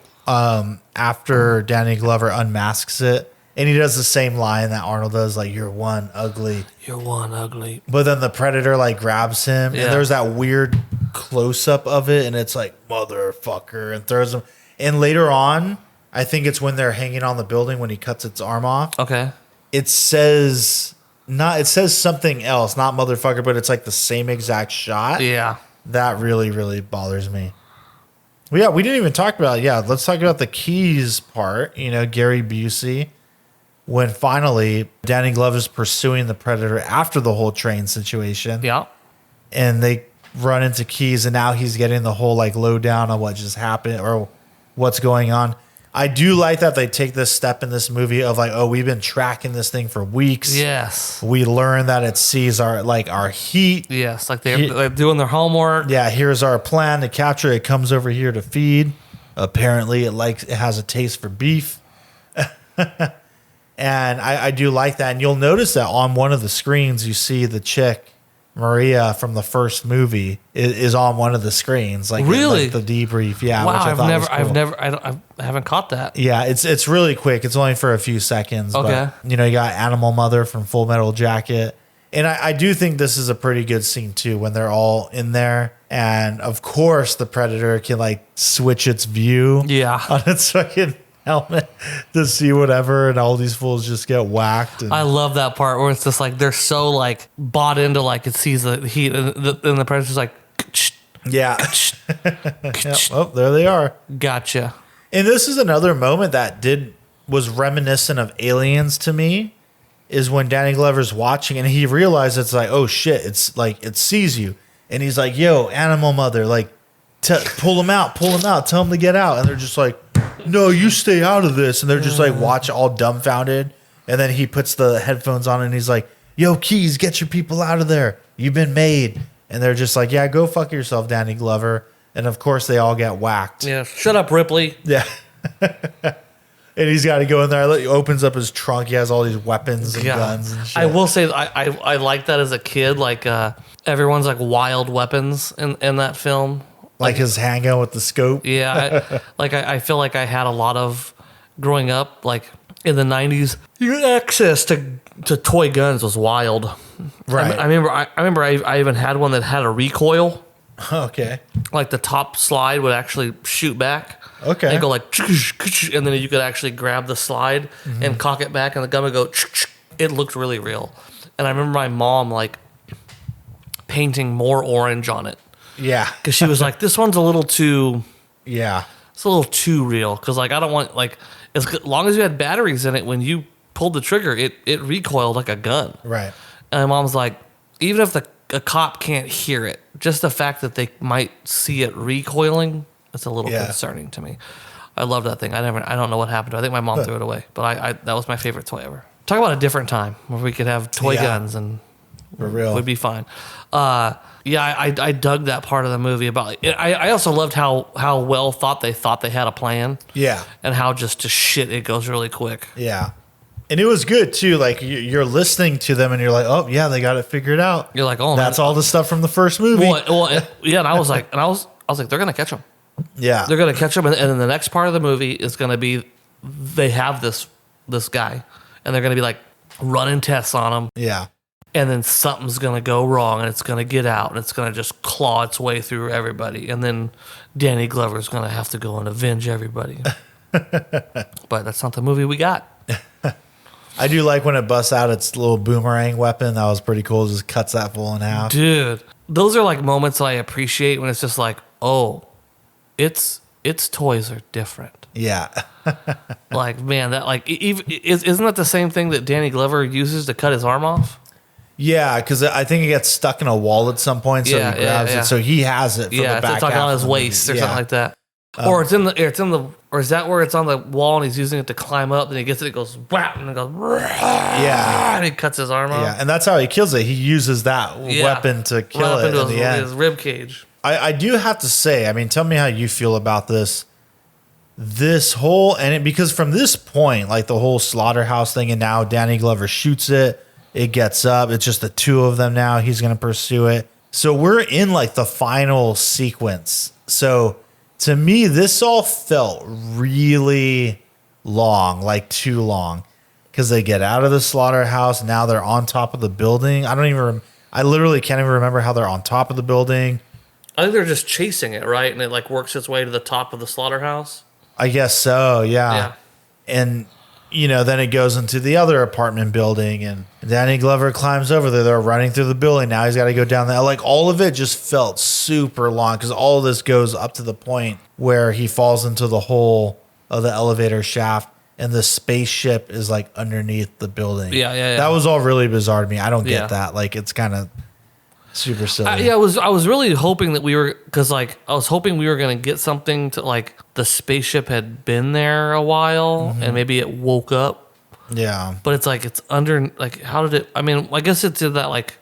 after Danny Glover unmasks it. And he does the same line that Arnold does, like, you're one ugly. You're one ugly. But then the Predator, like, grabs him. Yeah. And there's that weird close-up of it. And it's like, motherfucker. And throws him. And later on, I think it's when they're hanging on the building when he cuts its arm off. Okay. It says something else. Not motherfucker, but it's like the same exact shot. Yeah. That really, really bothers me. Well, yeah, we didn't even talk about it. Yeah, let's talk about the keys part. Gary Busey. When finally Danny Glover's pursuing the Predator after the whole train situation. Yeah. And they run into Keys, and now he's getting the whole like lowdown on what just happened or what's going on. I do like that they take this step in this movie of like, oh, we've been tracking this thing for weeks. Yes. We learn that it sees our heat. Yes, like they're doing their homework. Yeah, here's our plan to capture it. It comes over here to feed. Apparently it has a taste for beef. And I do like that. And you'll notice that on one of the screens, you see the chick, Maria, from the first movie is on one of the screens. Like, really? In, like, the debrief. Yeah. Wow. Cool. I haven't caught that. Yeah. It's really quick. It's only for a few seconds. Okay. But, you got Animal Mother from Full Metal Jacket. And I do think this is a pretty good scene too, when they're all in there. And of course the Predator can like switch its view. Yeah. On its fucking helmet to see whatever, and all these fools just get whacked. And I love that part where it's just like they're so like bought into like it sees the heat, and the Predator's like, yeah. Yep. Oh, there they are. Gotcha. And this is another moment that was reminiscent of Aliens to me, is when Danny Glover's watching and he realizes it's like, oh shit, it's like it sees you, and he's like, yo, Animal Mother, like pull him out, tell him to get out, and they're just like, no, you stay out of this. And they're just like watch all dumbfounded. And then he puts the headphones on and he's like, yo, Keys, get your people out of there. You've been made. And they're just like, yeah, go fuck yourself, Danny Glover. And of course they all get whacked. Yeah. Shut up, Ripley. Yeah. And he's got to go in there. He opens up his trunk. He has all these weapons and guns and shit. I will say I like that as a kid. Like everyone's like wild weapons in that film. Like his handgun with the scope. Yeah. I feel like I had a lot of growing up, like in the 90s, your access to toy guns was wild. Right. I remember I even had one that had a recoil. Okay. Like the top slide would actually shoot back. Okay. And go like, and then you could actually grab the slide and cock it back, and the gun would go. It looked really real. And I remember my mom like painting more orange on it. Yeah. Because she was like, this one's a little too... Yeah. It's a little too real. Because, like, I don't want... Like, as long as you had batteries in it, when you pulled the trigger, it recoiled like a gun. Right. And my mom's like, even if a cop can't hear it, just the fact that they might see it recoiling, it's a little concerning to me. I love that thing. I don't know what happened to it. I think my mom threw it away. But that was my favorite toy ever. Talk about a different time where we could have toy guns and... For real. Would be fine. I dug that part of the movie. I also loved how well they thought they had a plan. Yeah. And how just to shit it goes really quick. Yeah. And it was good too. Like you're listening to them and you're like, oh yeah, they got it figured out. You're like, oh, that's all the stuff from the first movie. Yeah. And I was like, they're gonna catch him. Yeah. They're gonna catch him, and then the next part of the movie is gonna be they have this guy, and they're gonna be like running tests on him. Yeah. And then something's going to go wrong, and it's going to get out, and it's going to just claw its way through everybody. And then Danny Glover's going to have to go and avenge everybody. But that's not the movie we got. I do like when it busts out its little boomerang weapon. That was pretty cool. It just cuts that fool in half. Dude, those are like moments I appreciate when it's just like, oh, its toys are different. Yeah. Like, man, that like isn't that the same thing that Danny Glover uses to cut his arm off? Yeah, because I think it gets stuck in a wall at some point, so he grabs it. So he has it for the back it's like half on his of the waist movie. or something like that. Or it's in the, or is that where it's on the wall and he's using it to climb up and he gets it, it goes whap and it goes yeah, and he cuts his arm off. Yeah, and that's how he kills it. He uses that weapon to kill it in the end. His rib cage. I do have to say, I mean, tell me how you feel about this. This whole because from this point, like the whole slaughterhouse thing, and now Danny Glover shoots it. It gets up. It's just the two of them now. He's going to pursue it. So we're in like the final sequence. So to me, this all felt really long, like too long, because they get out of the slaughterhouse. Now they're on top of the building. I literally can't even remember how they're on top of the building. I think they're just chasing it, right? And it like works its way to the top of the slaughterhouse. I guess so, yeah. And, then it goes into the other apartment building, and Danny Glover climbs over there. They're running through the building. Now he's got to go down there. Like, all of it just felt super long because all of this goes up to the point where he falls into the hole of the elevator shaft, and the spaceship is, like, underneath the building. Yeah. That was all really bizarre to me. I don't get that. Like, it's kind of super silly. I was really hoping that we were, because like I was hoping we were gonna get something to like the spaceship had been there a while and maybe it woke up. Yeah, but it's like it's under like how did it? I mean, I guess it's in that like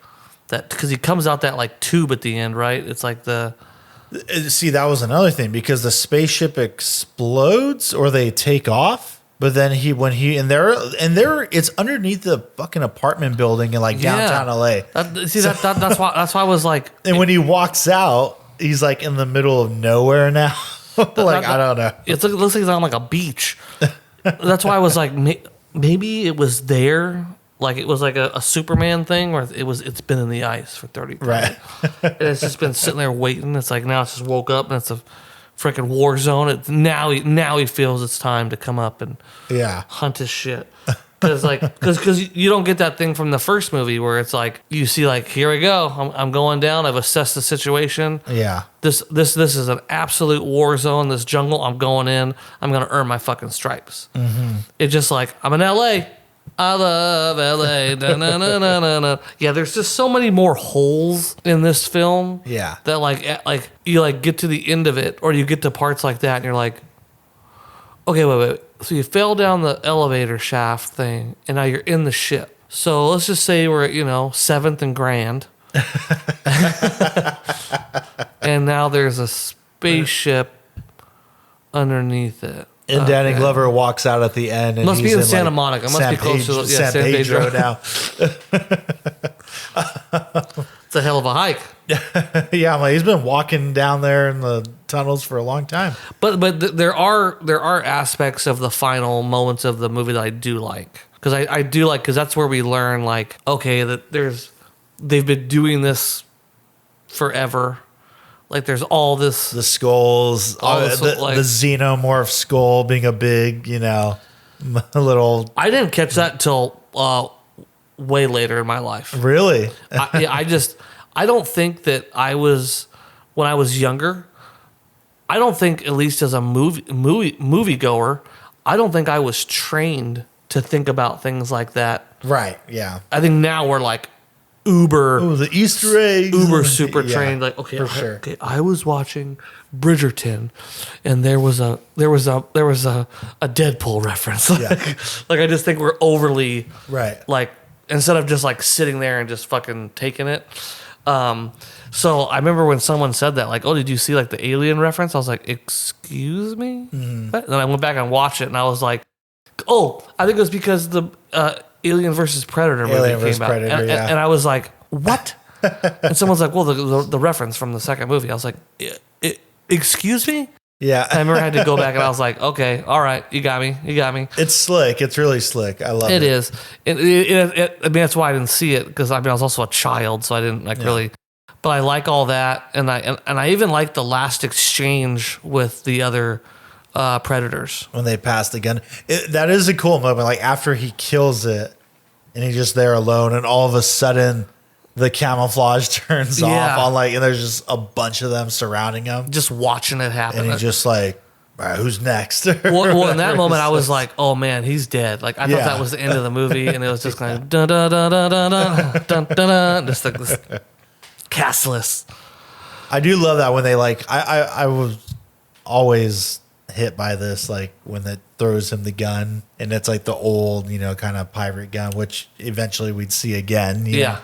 that because he comes out that like tube at the end, right? It's like the. See, that was another thing because the spaceship explodes or they take off. But then it's underneath the fucking apartment building in like downtown LA. That's why I was like. And when he walks out, he's like in the middle of nowhere now. I don't know. It looks like he's on like a beach. That's why I was like, maybe it was there, like it was like a Superman thing, where it's been in the ice for 30 days. Right. And it's just been sitting there waiting. It's like now it's just woke up and it's a freaking war zone. Now he feels it's time to come up and hunt his shit. Because you don't get that thing from the first movie where it's like you see like, here we go, I'm going down, I've assessed the situation. Yeah. This is an absolute war zone. This jungle, I'm going in. I'm gonna earn my fucking stripes. Mm-hmm. It's just like I'm in LA. I love LA. Da-na-na-na-na-na. Yeah, there's just so many more holes in this film. Yeah. That like you like get to the end of it, or you get to parts like that, and you're like, okay, wait. So you fell down the elevator shaft thing, and now you're in the ship. So let's just say we're at 7th and Grand, and now there's a spaceship underneeth it. And Danny Glover walks out at the end. And must he's be in Santa Monica. Must be close to San Pedro now. It's a hell of a hike. Yeah, he's been walking down there in the tunnels for a long time. But there are aspects of the final moments of the movie that I do like, because I do like, because that's where we learn like, okay, that they've been doing this forever. Like there's all this, the skulls, the xenomorph skull being a big, little. I didn't catch that until way later in my life. Really? I don't think that when I was younger, I don't think, at least as a movie goer, I don't think I was trained to think about things like that. Right. Yeah. I think now we're like uber. Oh, the Easter eggs. Uber super trained. Like, okay, for sure. Okay, I was watching Bridgerton, and there was a Deadpool reference. Like I just think we're overly like, instead of just like sitting there and just fucking taking it. So I remember when someone said that, like, oh, did you see like the Alien reference? I was like, excuse me? Mm-hmm. And then I went back and watched it, and I was like, oh, I think it was because the Alien versus Predator movie came out. And I was like, what? And someone's like, well, the reference from the second movie. I was like, excuse me? Yeah. I remember I had to go back, and I was like, okay, all right, you got me. It's slick. It's really slick. I love it. It is. I mean, that's why I didn't see it, because I was also a child, so I didn't really. But I like all that, and I even like the last exchange with the other predators. When they pass the gun. That is a cool moment. Like after he kills it and he's just there alone and all of a sudden the camouflage turns off on and there's just a bunch of them surrounding him. Just watching it happen. And he's just like, all right, who's next? well, in that moment, I was like, oh man, he's dead. Like I thought that was the end of the movie, and it was just kind of dun dun dun dun dun dun dun dun, just like this castless. I do love that when they I was always hit by this, like when it throws him the gun and it's like the old, kind of pirate gun, which eventually we'd see again. Yeah.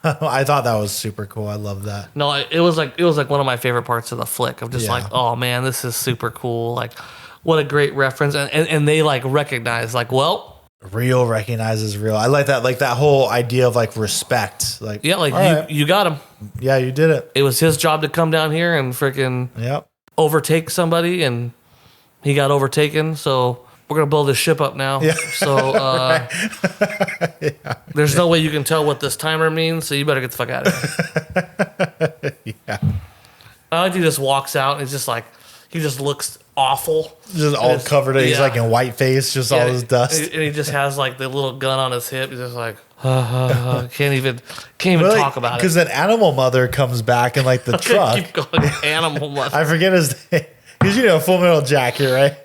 I thought that was super cool. I love that. No, it was like one of my favorite parts of the flick of just like, oh man, this is super cool. Like what a great reference. And they like recognize like, well, real recognizes real. I like that. Like that whole idea of like respect. Like, yeah, like you got him. Yeah, you did it. It was his job to come down here and freaking overtake somebody, and he got overtaken. So we're going to build this ship up now. Yeah. So there's no way you can tell what this timer means, so you better get the fuck out of here. Yeah. I like he just walks out and it's just like, he just looks awful. Just all covered. He's like in white face, just all his dust. And he just has like the little gun on his hip. He's just like, can't even talk about it. Because an animal mother comes back in like the truck. Keep going, animal mother. I forget his name. Because Full Metal Jacket, right?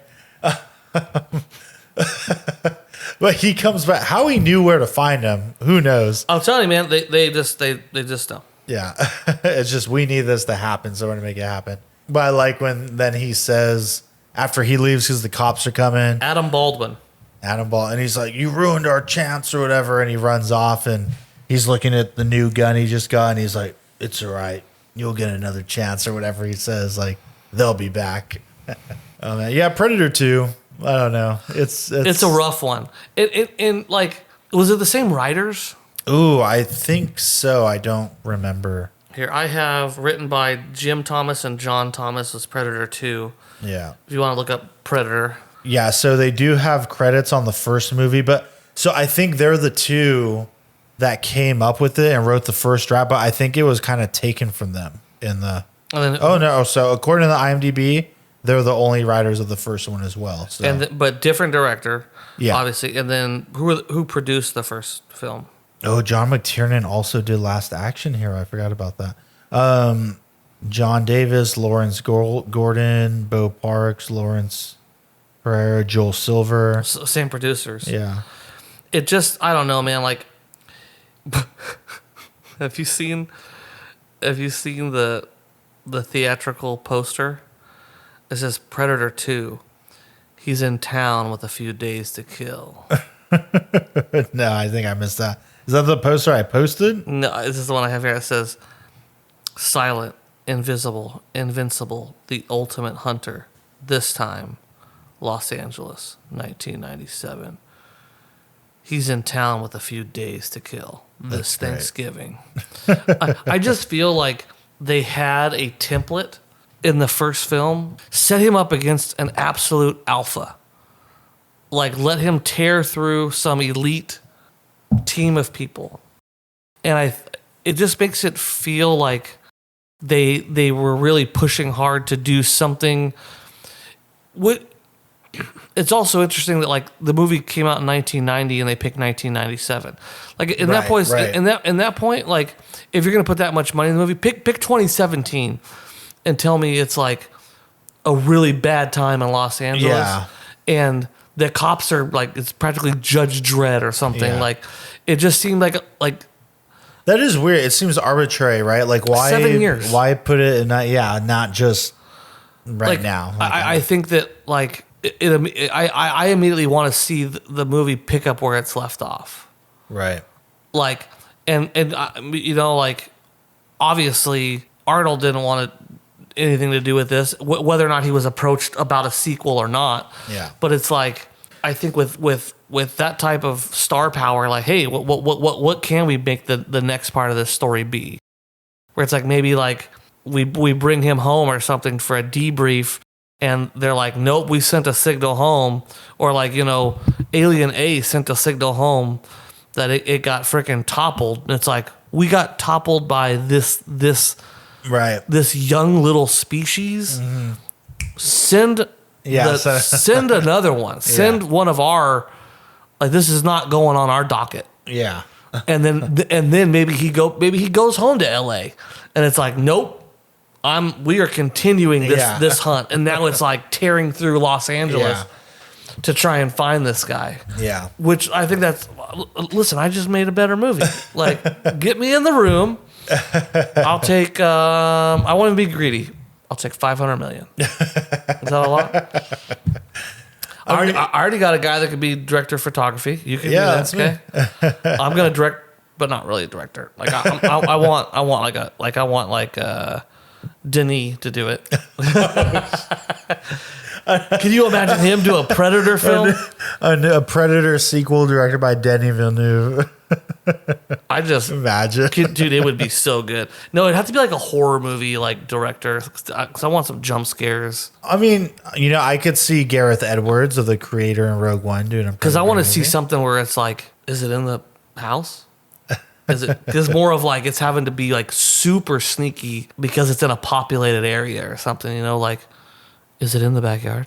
But he comes back. How he knew where to find him, who knows? I'm telling you, man, they just know. Yeah. It's just, we need this to happen, so we're going to make it happen. But I like when then he says, after he leaves because the cops are coming. Adam Baldwin. And he's like, you ruined our chance or whatever. And he runs off and he's looking at the new gun he just got. And he's like, it's all right. You'll get another chance or whatever he says. Like, they'll be back. Oh, man. Yeah, Predator 2. I don't know. It's a rough one. And like, was it the same writers? Ooh, I think so. I don't remember. Here, I have written by Jim Thomas and John Thomas as Predator 2. Yeah. If you want to look up Predator. Yeah, so they do have credits on the first movie, but so I think they're the two that came up with it and wrote the first draft, but I think it was kind of taken from them in the... So according to the IMDb, they're the only writers of the first one as well. So. But different director, obviously. And then who produced the first film? Oh, John McTiernan also did Last Action Hero. I forgot about that. John Davis, Lawrence Gordon, Bo Parks, Lawrence Pereira, Joel Silver. Same producers. Yeah. It just, I don't know, man. Like, have you seen the theatrical poster? It says Predator 2. He's in town with a few days to kill. No, I think I missed that. Is that the poster I posted? No, this is the one I have here. It says, silent, invisible, invincible, the ultimate hunter. This time, Los Angeles, 1997. He's in town with a few days to kill. This Thanksgiving. I just feel like they had a template in the first film, set him up against an absolute alpha. Like, let him tear through some elite team of people. And it just makes it feel like they were really pushing hard to do something. It's also interesting that like the movie came out in 1990 and they picked 1997. Like in that point, in that point, like if you're gonna put that much money in the movie, pick 2017 and tell me it's like a really bad time in Los Angeles, and the cops are like it's practically Judge Dredd or something. Yeah. Like it just seemed like that is weird. It seems arbitrary, right? Like why 7 years? Why put it in not just right now? I think that like. I immediately want to see the movie pick up where it's left off. Right. Like, and like, obviously Arnold didn't want anything to do with this, whether or not he was approached about a sequel or not. Yeah. But it's like, I think with that type of star power, like, hey, what can we make the next part of this story be? Where it's like maybe like we bring him home or something for a debrief. And they're like, nope, we sent a signal home. Or like, Alien A sent a signal home that it got freaking toppled. And it's like, we got toppled by this young little species. Mm-hmm. Send Yeah, send another one. Send one of our, like, this is not going on our docket. Yeah. And then maybe he goes home to LA, and it's like, nope, we are continuing this hunt, and now it's like tearing through Los Angeles to try and find this guy. Yeah. Which I think listen, I just made a better movie. Like, get me in the room. I'll take, I want to be greedy. I'll take $500 million. Is that a lot? I already got a guy that could be director of photography. You can do that, okay? I'm gonna direct, but not really a director. Like I want Denis to do it. Can you imagine him do a Predator film? A Predator sequel directed by Denis Villeneuve. I just imagine, dude, it would be so good. No, it'd have to be like a horror movie, like director, because I want some jump scares. I mean, I could see Gareth Edwards, of the creator in Rogue One, doing a because I want to see something where it's like, is it in the house? Is it? Because more of like it's having to be like super sneaky because it's in a populated area or something. Like, is it in the backyard?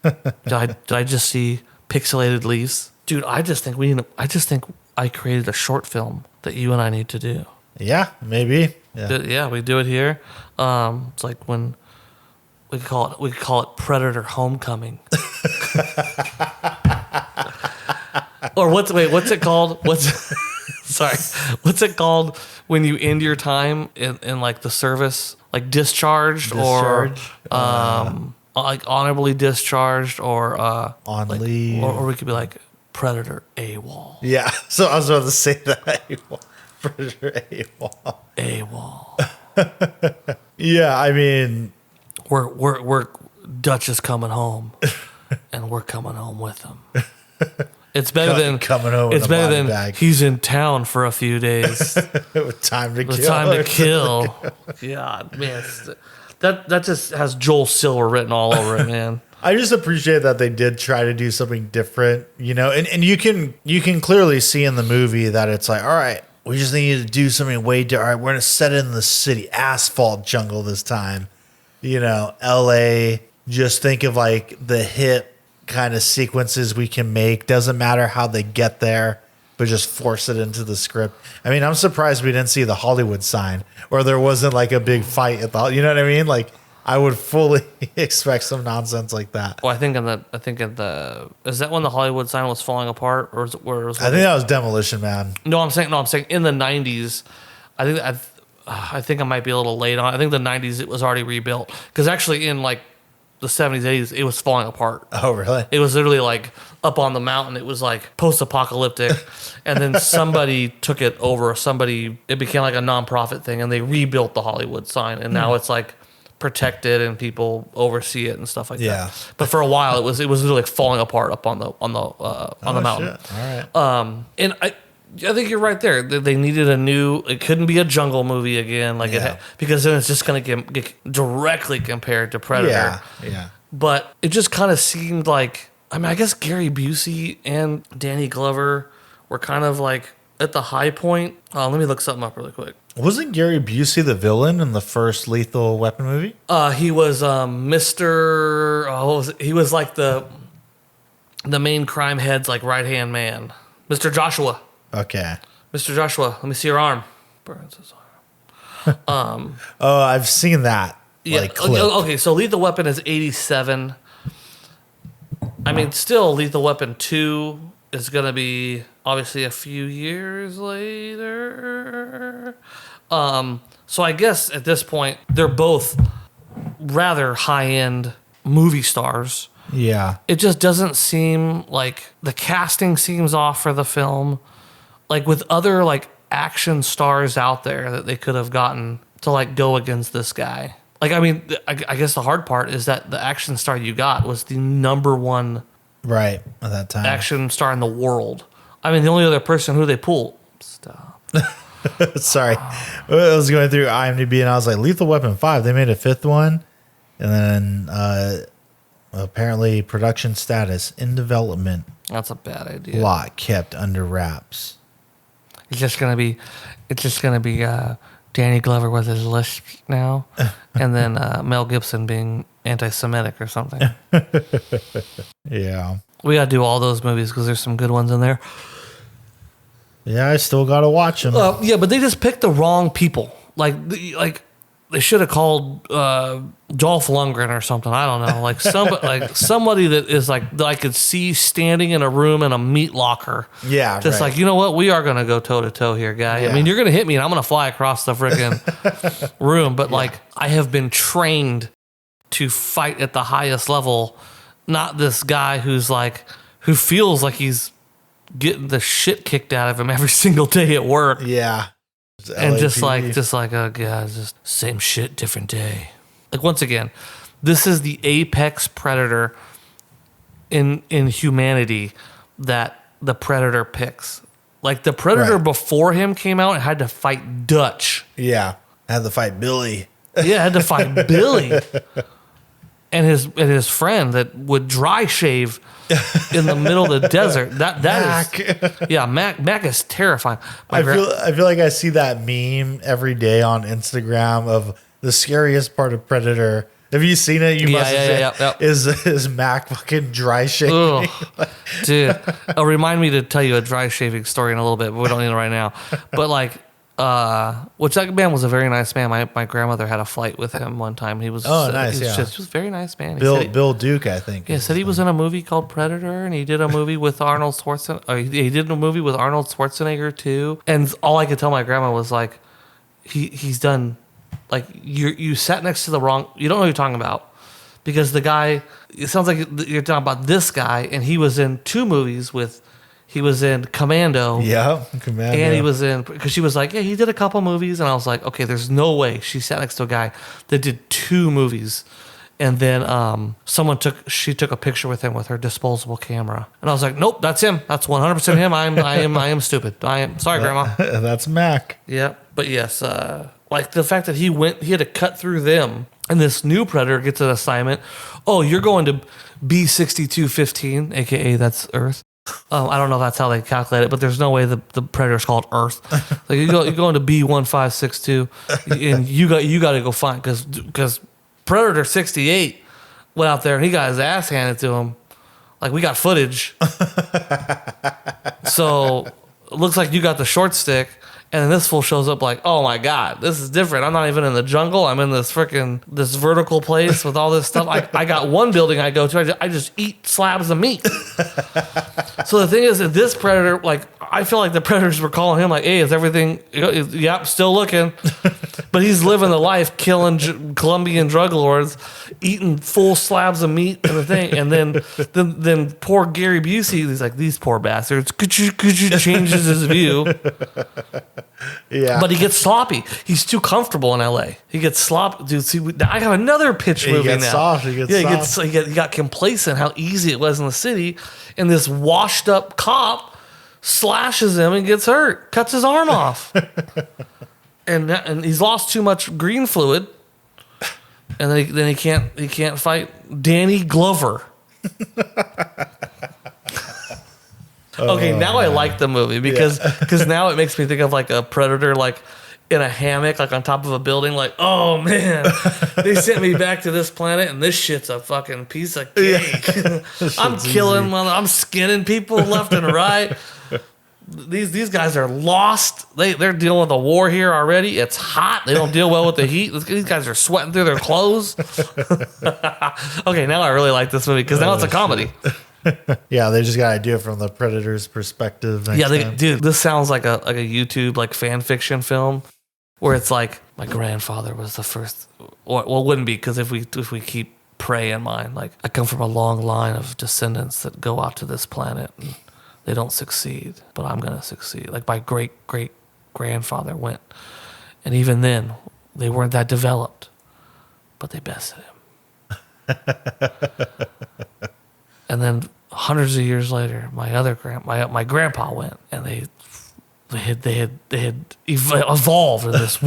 Did I just see pixelated leaves, dude? I just think I created a short film that you and I need to do. Yeah, maybe. Yeah, we do it here. It's like when we could call it Predator Homecoming. Or what's it called? What's it called when you end your time in like the service, like discharged. Or like honorably discharged, or on like, leave, or we could be like Predator AWOL. Yeah, so I was about to say that. Predator AWOL. Yeah, I mean, we're Dutch is coming home, and we're coming home with him. It's better than coming home. It's better than bag. He's in town for a few days with time to with kill. Time to kill. God, man, that just has Joel Silver written all over it, man. I just appreciate that they did try to do something different, and you can clearly see in the movie that it's like, all right, we just need to do something way different. All right, we're gonna set it in the city, asphalt jungle this time. LA. Just think of like the hit kind of sequences we can make. Doesn't matter how they get there, but just force it into the script. I mean, I'm surprised we didn't see the Hollywood sign, or there wasn't like a big fight at the, you know what I mean? Like, I would fully expect some nonsense like that. Well, I think is that when the Hollywood sign was falling apart, or I think that was Demolition Man. No, I'm saying in the 90s. I think I might be a little late on. I think the 90s it was already rebuilt, because actually in like the 70s, 80s, it was falling apart. Oh, really? It was literally like up on the mountain. It was like post-apocalyptic. And then somebody took it over. It became like a nonprofit thing, and they rebuilt the Hollywood sign. And now it's like protected, and people oversee it and stuff like that. But for a while, it was literally like falling apart up on the mountain. Shit. All right. And I think you're right there. They needed it couldn't be a jungle movie again, because then it's just going to get directly compared to Predator. Yeah. But it just kind of seemed like, I guess Gary Busey and Danny Glover were kind of like at the high point. Let me look something up really quick. Wasn't Gary Busey the villain in the first Lethal Weapon movie? He was Mr. He was like the main crime head's like right-hand man. Mr. Joshua. Okay. Mr. Joshua, let me see your arm. Burns his arm. Oh, I've seen that. Yeah. Okay, so Lethal Weapon is 87. I mean, still, Lethal Weapon 2 is going to be obviously a few years later. So I guess at this point, they're both rather high-end movie stars. Yeah. It just doesn't seem like the casting seems off for the film. Like with other like action stars out there that they could have gotten to like go against this guy. Like, I mean, I guess the hard part is that the action star you got was the #1 right at that time action star in the world. I mean, the only other person who they pulled. Stop. Sorry. I was going through IMDb and I was like, Lethal Weapon 5, they made a 5th one. And then apparently production status in development. That's a bad idea. Plot kept under wraps. It's just gonna be Danny Glover with his lisp now, and then Mel Gibson being anti-Semitic or something. Yeah. We got to do all those movies because there's some good ones in there. Yeah, I still got to watch them. Yeah, but they just picked the wrong people. Like they should have called Dolph Lundgren or something. I don't know. Like somebody that is like that I could see standing in a room in a meat locker. Yeah, just right. like, you know what? We are gonna go toe to toe here, guy. Yeah. I mean, you're gonna hit me, and I'm gonna fly across the freaking room. But like, I have been trained to fight at the highest level. Not this guy who feels like he's getting the shit kicked out of him every single day at work. Yeah. And just like, oh yeah, it's just same shit, different day. Like, once again, this is the apex predator in humanity that the Predator picks. Like, the Predator before him came out and had to fight Dutch. Yeah. Had to fight Billy. Yeah, had to fight Billy. And his friend that would dry shave in the middle of the desert. Mac is terrifying. I feel like I see that meme every day on Instagram of the scariest part of Predator. Have you seen it? You must have seen it. Is Mac fucking dry shaving? Dude, remind me to tell you a dry shaving story in a little bit, but we don't need it right now. But like, which that man was a very nice man. My grandmother had a flight with him one time. He was nice. He was a very nice man. Bill Duke, I think. Yeah, said he was in a movie called Predator, and he did a movie with Arnold Schwarzenegger. He did a movie with Arnold Schwarzenegger too. And all I could tell my grandma was like, he's done. Like, you sat next to the wrong. You don't know who you're talking about, because the guy. It sounds like you're talking about this guy, and he was in 2 movies with. He was in Commando. Yeah, Commando. And he was in, because she was like, yeah, he did a couple movies. And I was like, okay, there's no way. She sat next to a guy that did 2 movies. And then she took a picture with him with her disposable camera. And I was like, nope, that's him. That's 100% him. I am stupid. Sorry, Grandma. That's Mac. Yeah. But yes, like the fact that he had to cut through them. And this new Predator gets an assignment. Oh, you're going to B6215, a.k.a. that's Earth. I don't know if that's how they calculate it, but there's no way the Predator's called Earth. Like, you go into B1562, and you got to go find, because Predator 68 went out there and he got his ass handed to him. Like, we got footage, so it looks like you got the short stick. And then this fool shows up like, oh my God, this is different. I'm not even in the jungle. I'm in this vertical place with all this stuff. I got one building I go to. I just eat slabs of meat. So the thing is that this Predator, like, I feel like the Predators were calling him like, hey, is everything, yep, still looking. But he's living the life, killing Colombian drug lords, eating full slabs of meat and the thing. And then poor Gary Busey, he's like, these poor bastards. Could you changes his view? Yeah. But he gets sloppy. He's too comfortable in LA. He gets sloppy. Dude, see, I have another pitch movie now. He gets soft. He got complacent how easy it was in the city. And this washed up cop slashes him and gets hurt, cuts his arm off. and he's lost too much green fluid. And then he can't fight Danny Glover. Okay, now I like the movie because now it makes me think of like a Predator like in a hammock, like on top of a building, like, oh man, they sent me back to this planet and this shit's a fucking piece of cake. Yeah. I'm killing, I'm skinning people left and right. These guys are lost. They're dealing with a war here already. It's hot. They don't deal well with the heat. These guys are sweating through their clothes. Okay, now I really like this movie because now it's a comedy. Yeah, they just got to do it from the Predator's perspective. Dude, this sounds like a YouTube like fan fiction film where it's like my grandfather was the first. Well, it wouldn't be because if we keep Prey in mind, like I come from a long line of descendants that go out to this planet and they don't succeed, but I'm gonna succeed. Like my great grandfather went, and even then they weren't that developed, but they bested him. And then hundreds of years later, my grandpa went, and they had evolved in this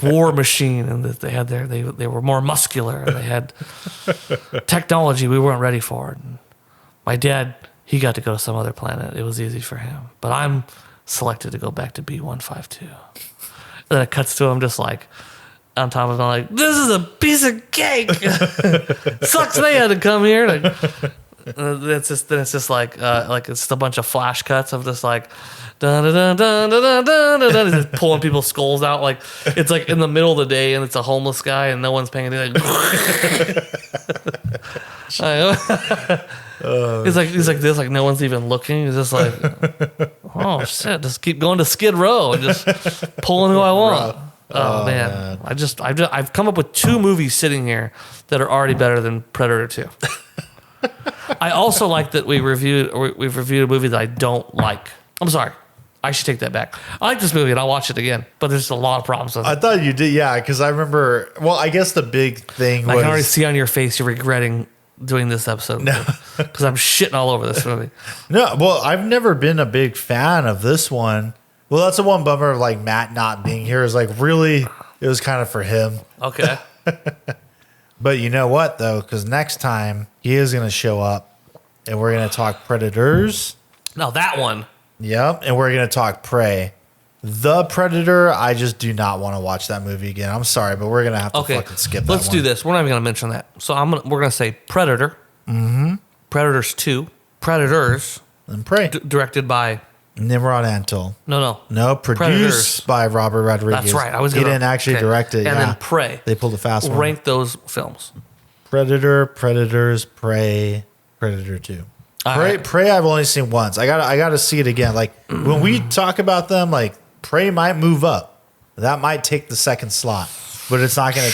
war machine, and that they were more muscular, and they had technology we weren't ready for. And my dad, he got to go to some other planet. It was easy for him, but I'm selected to go back to B152. And then it cuts to him just like on top of it, like, this is a piece of cake. Sucks they had to come here. Like, it's just like it's just a bunch of flash cuts of this like dun dun dun dun dun dun dun, just pulling people's skulls out. Like it's like in the middle of the day and it's a homeless guy and no one's paying attention. He's like this, like no one's even looking. He's just like, oh shit, just keep going to Skid Row and just pulling who I want. Oh man. I've come up with 2 movies sitting here that are already better than Predator 2. I also like that we've reviewed a movie that I don't like. I'm sorry. I should take that back. I like this movie and I'll watch it again, but there's a lot of problems with it. I thought you did, yeah, because I remember. Well, I guess the big thing was. I can already see on your face you're regretting doing this episode. No, because I'm shitting all over this movie. No, well, I've never been a big fan of this one. Well, that's the one bummer of like Matt not being here. Is like really, it was kind of for him. Okay. But you know what though? Because next time he is going to show up, and we're going to talk Predators. Now that one. Yep, and we're going to talk Prey. The Predator, I just do not want to watch that movie again. I'm sorry, but we're going to have to fucking skip that Let's do this. We're not even going to mention that. So we're going to say Predator. Mm-hmm. Predators 2. Predators. And Prey. Directed by... Nimrod Antal. No, produced Predators. by Robert Rodriguez. That's right. He didn't actually direct it. And then Prey. They pulled a fast one. Rank those films. Predator, Predators, Prey, Predator 2. Prey I've only seen once. I gotta see it again. Like when we talk about them, like Prey might move up. That might take the second slot, but it's not gonna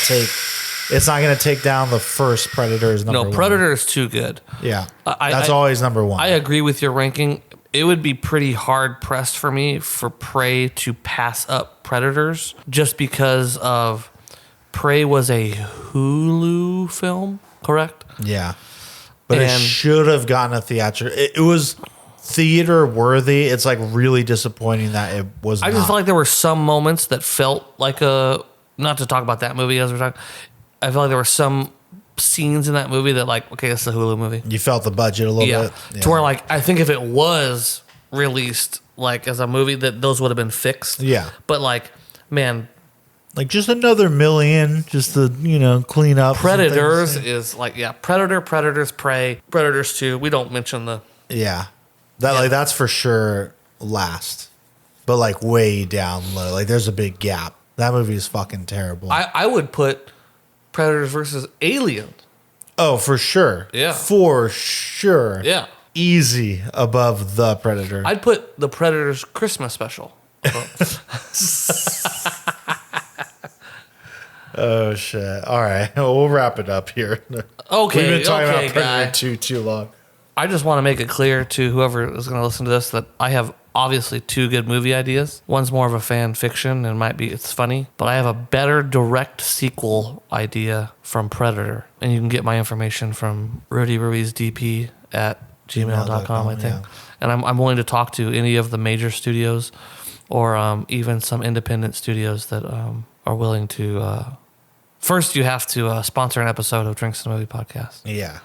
take down the first Predators number one. No, Predator is too good. Yeah, that's always number one. I agree with your ranking. It would be pretty hard pressed for me for Prey to pass up Predators just because of Prey was a Hulu film, correct? Yeah. But it should have gotten a theatrical. It was theater worthy. It's like really disappointing that it was I just felt like there were some moments that felt like not to talk about that movie as we're talking, I felt like there were some scenes in that movie that like, okay, this is a Hulu movie. You felt the budget a little bit. Yeah. To where like, I think if it was released like as a movie that those would have been fixed. Yeah. But like, man. Like just another $1 million just to, clean up. Predators is like, Predator, Predators, Prey, Predators 2. We don't mention the... Yeah. Like that's for sure last. But like way down low. Like there's a big gap. That movie is fucking terrible. I would put Predators versus Alien. Oh, for sure. Yeah. For sure. Yeah. Easy above the Predator. I'd put the Predators Christmas special. Oh shit! All right, we'll wrap it up here. Okay, we've been talking about Predator 2 too long. I just want to make it clear to whoever is going to listen to this that I have obviously 2 good movie ideas. One's more of a fan fiction and it's funny, but I have a better direct sequel idea from Predator, and you can get my information from Rudy Ruiz DP at gmail.com, I think. Yeah. And I'm willing to talk to any of the major studios or even some independent studios that are willing to. First, you have to sponsor an episode of Drinks and a Movie Podcast. Yeah.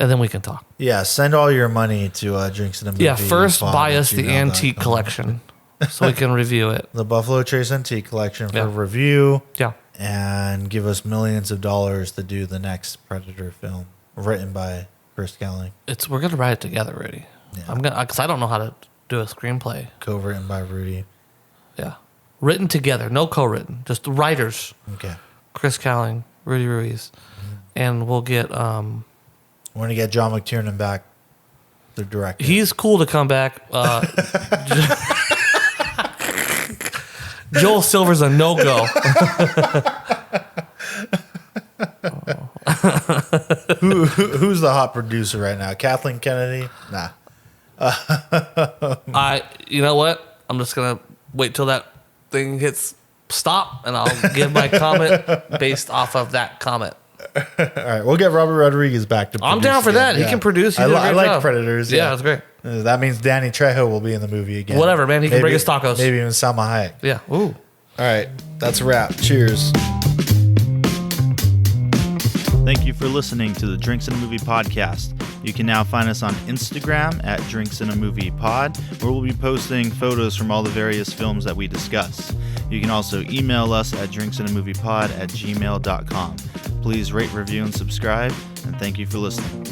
And then we can talk. Yeah, send all your money to Drinks and a Movie. Yeah, first buy us the antique collection so we can review it. The Buffalo Trace Antique Collection for review. Yeah. And give us millions of dollars to do the next Predator film written by Chris Kelling. We're going to write it together, Rudy. Yeah. Because I don't know how to do a screenplay. Co-written by Rudy. Yeah. Written together, no co-written, just the writers. Okay. Chris Kelling, Rudy Ruiz, and we'll get. We're gonna get John McTiernan back, the director. He's cool to come back. Joel Silver's a no-go. Who's the hot producer right now? Kathleen Kennedy? Nah. You know what? I'm just gonna wait till that thing hits stop, and I'll give my comment based off of that comment. All right, we'll get Robert Rodriguez back to produce. I'm down for that. Yeah. He can produce. I like Predators. Yeah, that's great. That means Danny Trejo will be in the movie again. Whatever, man. He can bring us tacos. Maybe even Salma Hayek. Yeah. Ooh. All right, that's a wrap. Cheers. Thank you for listening to the Drinks and a Movie podcast. You can now find us on Instagram at Drinks and a Movie Pod, where we'll be posting photos from all the various films that we discuss. You can also email us at drinksandamoviepod@gmail.com. Please rate, review, and subscribe, and thank you for listening.